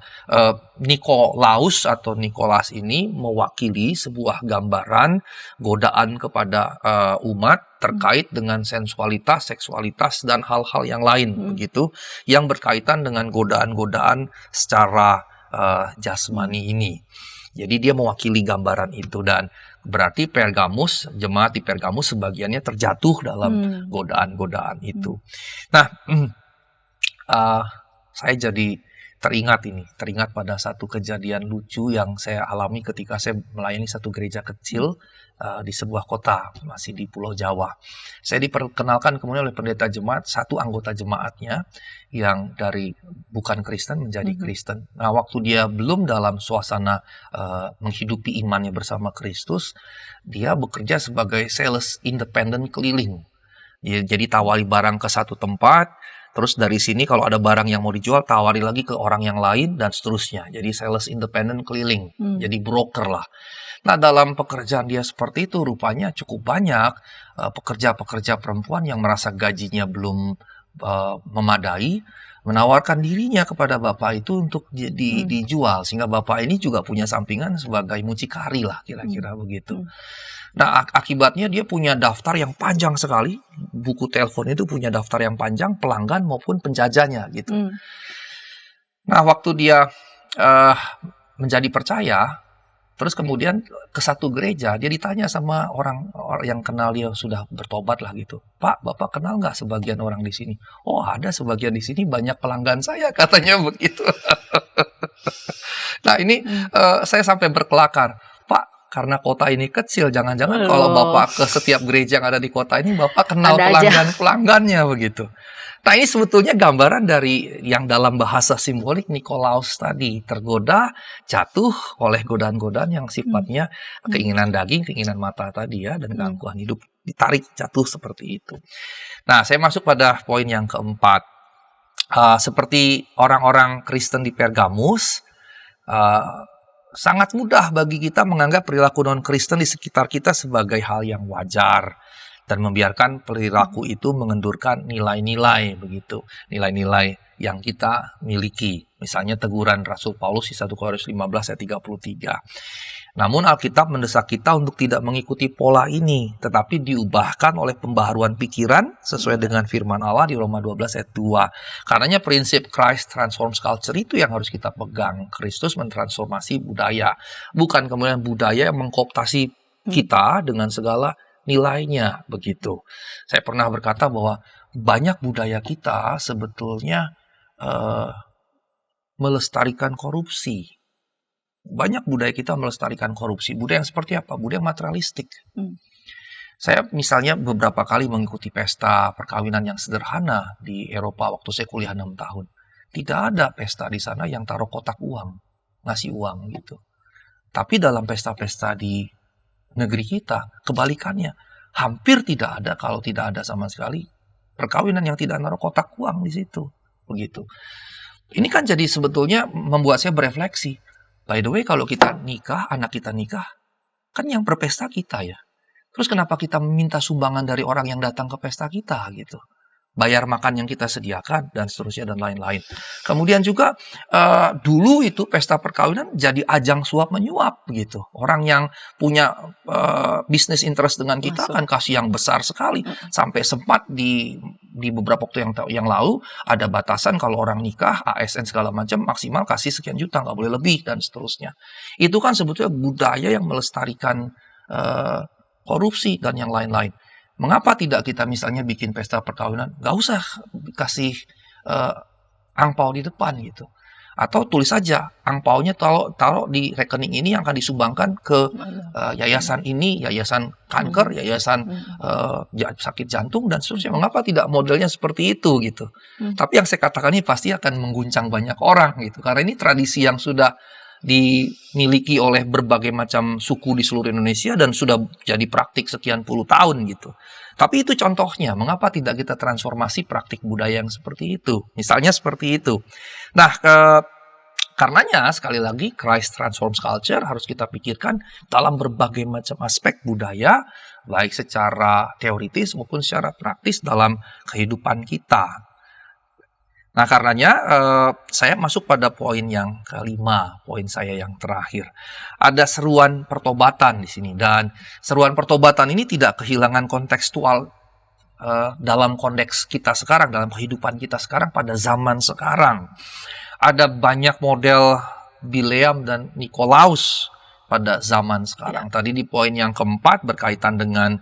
Nikolaus atau Nikolas ini mewakili sebuah gambaran godaan kepada umat terkait dengan sensualitas, seksualitas, dan hal-hal yang lain begitu, yang berkaitan dengan godaan-godaan secara jasmani ini. Jadi dia mewakili gambaran itu, dan berarti Pergamus, jemaat di Pergamus sebagiannya terjatuh dalam godaan-godaan itu. Nah, saya jadi teringat pada satu kejadian lucu yang saya alami ketika saya melayani satu gereja kecil di sebuah kota, masih di Pulau Jawa. Saya diperkenalkan kemudian oleh pendeta jemaat, satu anggota jemaatnya yang dari bukan Kristen menjadi Kristen. Nah, waktu dia belum dalam suasana menghidupi imannya bersama Kristus, dia bekerja sebagai sales independen keliling. Jadi tawari barang ke satu tempat, terus dari sini kalau ada barang yang mau dijual, tawari lagi ke orang yang lain, dan seterusnya. Jadi sales independen keliling, jadi broker lah. Nah, dalam pekerjaan dia seperti itu, rupanya cukup banyak pekerja-pekerja perempuan yang merasa gajinya belum memadai, menawarkan dirinya kepada bapak itu untuk dijual. Sehingga bapak ini juga punya sampingan sebagai mucikari lah, kira-kira begitu. Nah, akibatnya dia punya daftar yang panjang sekali. Buku telepon itu punya daftar yang panjang, pelanggan maupun penjajahnya gitu. Nah, waktu dia menjadi percaya, terus kemudian ke satu gereja, dia ditanya sama orang yang kenal dia, sudah bertobat lah gitu. Pak, Bapak kenal nggak sebagian orang di sini? Oh, ada sebagian di sini, banyak pelanggan saya, katanya begitu. Nah, ini saya sampai berkelakar. Pak, karena kota ini kecil, jangan-jangan kalau Bapak ke setiap gereja yang ada di kota ini, Bapak kenal pelanggan-pelanggannya begitu. Nah, ini sebetulnya gambaran dari yang dalam bahasa simbolik Nikolaus tadi, tergoda, jatuh oleh godaan-godaan yang sifatnya keinginan daging, keinginan mata tadi ya, dan keangkuhan hidup, ditarik jatuh seperti itu. Nah, saya masuk pada poin yang keempat. Seperti orang-orang Kristen di Pergamus, sangat mudah bagi kita menganggap perilaku non-Kristen di sekitar kita sebagai hal yang wajar, dan membiarkan perilaku itu mengendurkan nilai-nilai begitu, nilai-nilai yang kita miliki. Misalnya teguran Rasul Paulus di 1 Korintus 15 ayat 33. Namun Alkitab mendesak kita untuk tidak mengikuti pola ini, tetapi diubahkan oleh pembaharuan pikiran sesuai dengan firman Allah di Roma 12 ayat 2. Karenanya prinsip Christ transforms culture itu yang harus kita pegang. Kristus mentransformasi budaya, bukan kemudian budaya yang mengkooptasi kita dengan segala nilainya begitu. Saya pernah berkata bahwa banyak budaya kita sebetulnya melestarikan korupsi. Banyak budaya kita melestarikan korupsi. Budaya yang seperti apa? Budaya yang materialistik. Saya misalnya beberapa kali mengikuti pesta perkawinan yang sederhana di Eropa waktu saya kuliah 6 tahun. Tidak ada pesta di sana yang taruh kotak uang, ngasih uang gitu. Tapi dalam pesta-pesta di negeri kita, kebalikannya, hampir tidak ada, kalau tidak ada sama sekali, perkawinan yang tidak naruh kotak uang di situ, begitu. Ini kan jadi sebetulnya membuat saya berefleksi. By the way, kalau kita nikah, anak kita nikah, kan yang berpesta kita ya. Terus kenapa kita meminta sumbangan dari orang yang datang ke pesta kita gitu? Bayar makan yang kita sediakan, dan seterusnya, dan lain-lain. Kemudian juga dulu itu pesta perkawinan jadi ajang suap menyuap gitu. Orang yang punya bisnis interest dengan kita akan kasih yang besar sekali. Sampai sempat di beberapa waktu yang lalu ada batasan kalau orang nikah, ASN segala macam maksimal kasih sekian juta, nggak boleh lebih, dan seterusnya. Itu kan sebetulnya budaya yang melestarikan korupsi dan yang lain-lain. Mengapa tidak kita misalnya bikin pesta perkawinan, nggak usah kasih angpau di depan gitu. Atau tulis saja angpaunya taruh di rekening ini yang akan disumbangkan ke yayasan ini, yayasan kanker, yayasan sakit jantung, dan seterusnya. Mengapa tidak modelnya seperti itu gitu. Tapi yang saya katakan ini pasti akan mengguncang banyak orang gitu. Karena ini tradisi yang sudah dimiliki oleh berbagai macam suku di seluruh Indonesia dan sudah jadi praktik sekian puluh tahun gitu. Tapi itu contohnya, mengapa tidak kita transformasi praktik budaya yang seperti itu? Misalnya seperti itu. Nah, karenanya sekali lagi Christ Transforms Culture harus kita pikirkan dalam berbagai macam aspek budaya, baik secara teoritis maupun secara praktis dalam kehidupan kita. Nah, karenanya saya masuk pada poin yang kelima, poin saya yang terakhir. Ada seruan pertobatan di sini, dan seruan pertobatan ini tidak kehilangan kontekstual dalam konteks kita sekarang, dalam kehidupan kita sekarang, pada zaman sekarang. Ada banyak model Bileam dan Nikolaus pada zaman sekarang. Tadi di poin yang keempat berkaitan dengan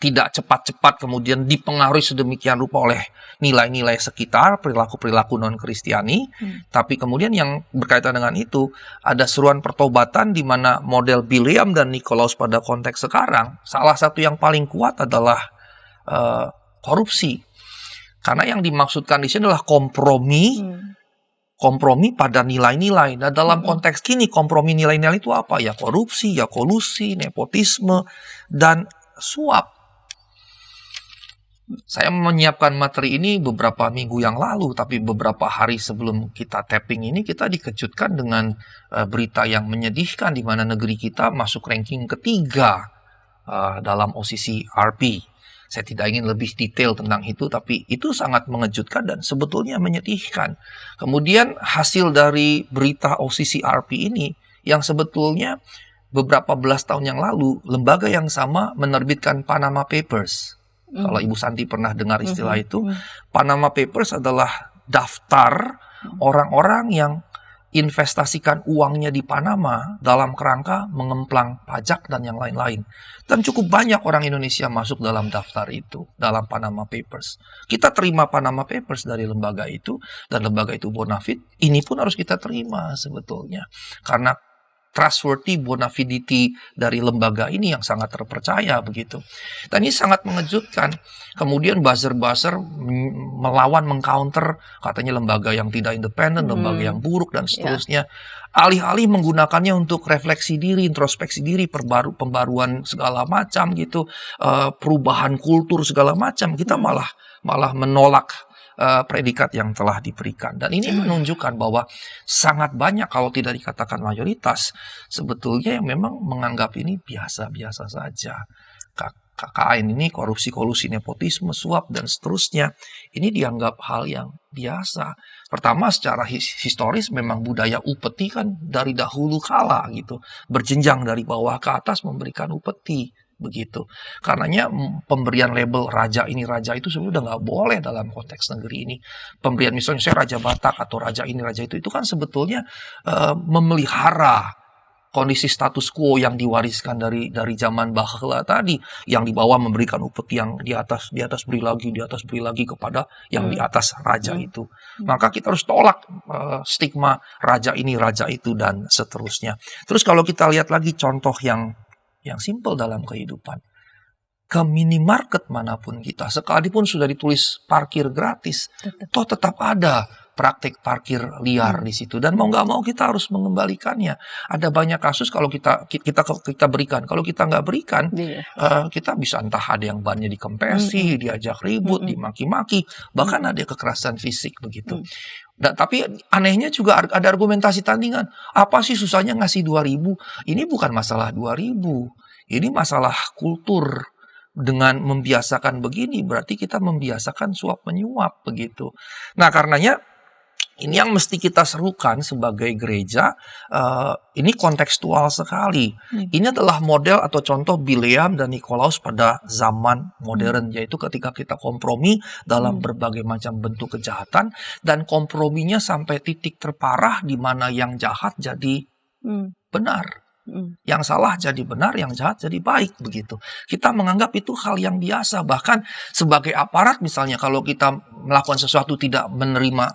tidak cepat-cepat kemudian dipengaruhi sedemikian rupa oleh nilai-nilai sekitar, perilaku-perilaku non-Kristiani. Tapi kemudian yang berkaitan dengan itu, ada seruan pertobatan di mana model Bileam dan Nikolaus pada konteks sekarang, salah satu yang paling kuat adalah korupsi. Karena yang dimaksudkan di sini adalah kompromi pada nilai-nilai. Nah, dalam konteks kini, kompromi nilai-nilai itu apa? Ya korupsi, ya kolusi, nepotisme, dan suap. Saya menyiapkan materi ini beberapa minggu yang lalu, tapi beberapa hari sebelum kita tapping ini, kita dikejutkan dengan berita yang menyedihkan di mana negeri kita masuk ranking ketiga dalam OCC-RP. Saya tidak ingin lebih detail tentang itu, tapi itu sangat mengejutkan dan sebetulnya menyedihkan. Kemudian hasil dari berita OCC-RP ini, yang sebetulnya beberapa belas tahun yang lalu, lembaga yang sama menerbitkan Panama Papers. Kalau Ibu Santi pernah dengar istilah itu, Panama Papers adalah daftar orang-orang yang investasikan uangnya di Panama dalam kerangka mengemplang pajak dan yang lain-lain. Dan cukup banyak orang Indonesia masuk dalam daftar itu, dalam Panama Papers. Kita terima Panama Papers dari lembaga itu, dan lembaga itu bonafide. Ini pun harus kita terima sebetulnya. Karena trustworthy, bonafidity dari lembaga ini yang sangat terpercaya begitu. Dan ini sangat mengejutkan. Kemudian buzzer-buzzer melawan, mengcounter, katanya lembaga yang tidak independen, lembaga yang buruk dan seterusnya. Alih-alih menggunakannya untuk refleksi diri, introspeksi diri, pembaruan segala macam gitu, perubahan kultur segala macam, kita malah menolak predikat yang telah diberikan. Dan ini menunjukkan bahwa sangat banyak, kalau tidak dikatakan mayoritas, sebetulnya yang memang menganggap ini biasa-biasa saja. KKN ini korupsi, kolusi, nepotisme, suap, dan seterusnya, ini dianggap hal yang biasa. Pertama, secara historis memang budaya upeti kan dari dahulu kala gitu, berjenjang dari bawah ke atas memberikan upeti. Begitu. Karenanya pemberian label raja ini raja itu sebenarnya udah nggak boleh dalam konteks negeri ini. Pemberian misalnya saya Raja Batak atau raja ini raja itu kan sebetulnya memelihara kondisi status quo yang diwariskan dari zaman baheula tadi, yang di bawah memberikan upeti yang di atas beri lagi kepada yang di atas raja itu. Maka kita harus tolak stigma raja ini raja itu dan seterusnya. Terus kalau kita lihat lagi contoh yang simpel dalam kehidupan. Ke minimarket manapun kita, sekalipun sudah ditulis parkir gratis, toh tetap ada praktik parkir liar di situ. Dan mau nggak mau kita harus mengembalikannya. Ada banyak kasus kalau kita berikan. Kalau kita nggak berikan, kita bisa entah ada yang bannya dikempesi, diajak ribut, dimaki-maki, bahkan ada kekerasan fisik begitu. Dan, tapi anehnya juga ada argumentasi tandingan. Apa sih susahnya ngasih 2.000? Ini bukan masalah 2.000. Ini masalah kultur. Dengan membiasakan begini, berarti kita membiasakan suap menyuap begitu. Nah, karenanya ini yang mesti kita serukan sebagai gereja, ini kontekstual sekali. Ini adalah model atau contoh Bileam dan Nikolaus pada zaman modern, yaitu ketika kita kompromi dalam berbagai macam bentuk kejahatan, dan komprominya sampai titik terparah di mana yang jahat jadi benar. Yang salah jadi benar, yang jahat jadi baik begitu. Kita menganggap itu hal yang biasa. Bahkan sebagai aparat misalnya, kalau kita melakukan sesuatu tidak menerima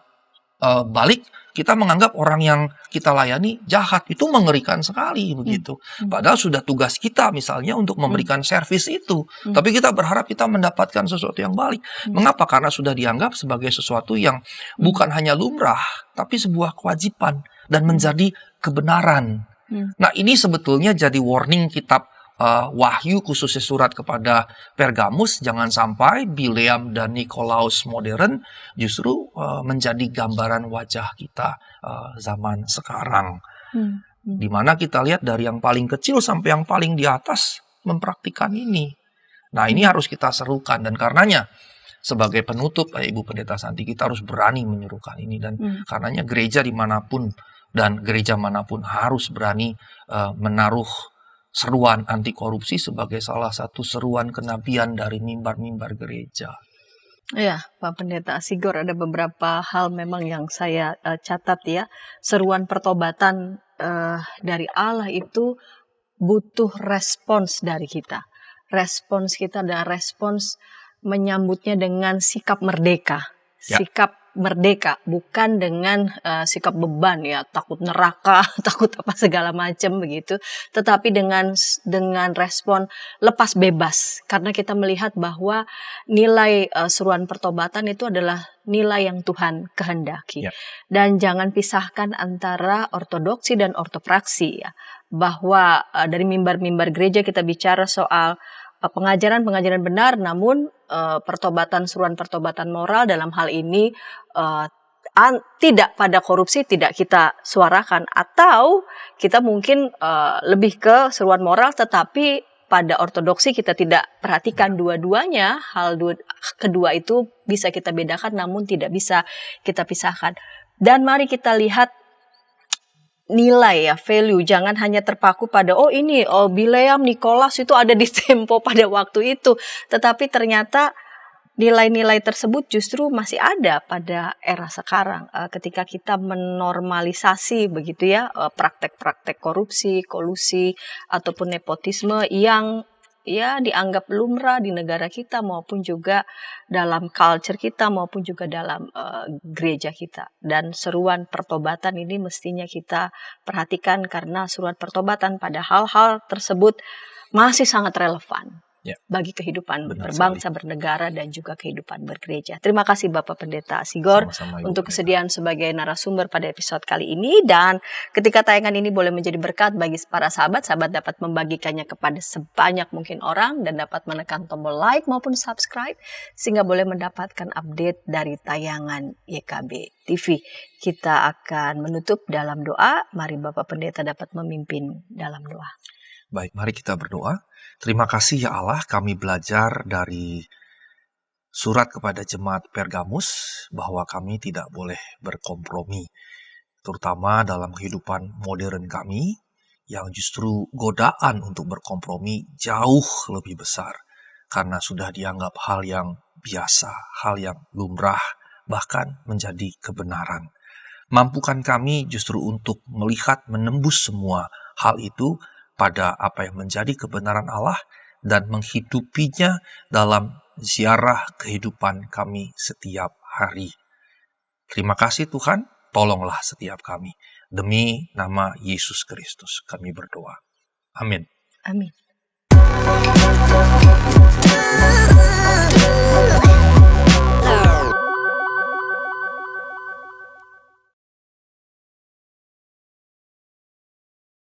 balik, kita menganggap orang yang kita layani jahat. Itu mengerikan sekali begitu. Padahal sudah tugas kita misalnya untuk memberikan servis itu. Tapi kita berharap kita mendapatkan sesuatu yang balik. Mengapa? Karena sudah dianggap sebagai sesuatu yang bukan hanya lumrah, tapi sebuah kewajiban. dan menjadi kebenaran. Nah, ini sebetulnya jadi warning kitab Wahyu, khususnya surat kepada Pergamus. Jangan sampai Bileam dan Nikolaus modern justru menjadi gambaran wajah kita zaman sekarang. Di mana kita lihat dari yang paling kecil sampai yang paling di atas mempraktikkan ini. Nah, ini harus kita serukan, dan karenanya sebagai penutup, Ibu Pendeta Santi, kita harus berani menyerukan ini, dan karenanya gereja dimanapun dan gereja manapun harus berani menaruh seruan anti korupsi sebagai salah satu seruan kenabian dari mimbar-mimbar gereja. Ya, Pak Pendeta Sigor, ada beberapa hal memang yang saya catat ya. Seruan pertobatan dari Allah itu butuh respons dari kita. Respons kita adalah respons menyambutnya dengan sikap merdeka. Ya. Sikap merdeka, bukan dengan sikap beban ya, takut neraka, takut apa segala macam begitu, tetapi dengan respon lepas bebas, karena kita melihat bahwa nilai seruan pertobatan itu adalah nilai yang Tuhan kehendaki. Ya. Dan jangan pisahkan antara ortodoksi dan ortopraksi ya, bahwa dari mimbar-mimbar gereja kita bicara soal pengajaran-pengajaran benar, namun seruan pertobatan moral dalam hal ini tidak pada korupsi tidak kita suarakan, atau kita mungkin lebih ke seruan moral tetapi pada ortodoksi kita tidak perhatikan dua-duanya. Kedua itu bisa kita bedakan namun tidak bisa kita pisahkan. Dan mari kita lihat nilai ya, value, jangan hanya terpaku pada Bileam, Nikolaus itu ada di Tempo pada waktu itu, tetapi ternyata nilai-nilai tersebut justru masih ada pada era sekarang ketika kita menormalisasi begitu ya praktek-praktek korupsi, kolusi ataupun nepotisme yang ya dianggap lumrah di negara kita maupun juga dalam culture kita maupun juga dalam gereja kita. Dan seruan pertobatan ini mestinya kita perhatikan, karena seruan pertobatan pada hal-hal tersebut masih sangat relevan bagi kehidupan berbangsa, bernegara, dan juga kehidupan bergereja. Terima kasih Bapak Pendeta Sigor untuk kesediaan sebagai narasumber pada episode kali ini. Dan ketika tayangan ini boleh menjadi berkat bagi para sahabat dapat membagikannya kepada sebanyak mungkin orang dan dapat menekan tombol like maupun subscribe sehingga boleh mendapatkan update dari tayangan YKB TV. Kita akan menutup dalam doa. Mari Bapak Pendeta dapat memimpin dalam doa. Baik, mari kita berdoa. Terima kasih ya Allah, kami belajar dari surat kepada jemaat Pergamus bahwa kami tidak boleh berkompromi, terutama dalam kehidupan modern kami yang justru godaan untuk berkompromi jauh lebih besar karena sudah dianggap hal yang biasa, hal yang lumrah, bahkan menjadi kebenaran. Mampukan kami justru untuk melihat, menembus semua hal itu pada apa yang menjadi kebenaran Allah dan menghidupinya dalam ziarah kehidupan kami setiap hari. Terima kasih Tuhan, tolonglah setiap kami. Demi nama Yesus Kristus kami berdoa. Amin. Amin.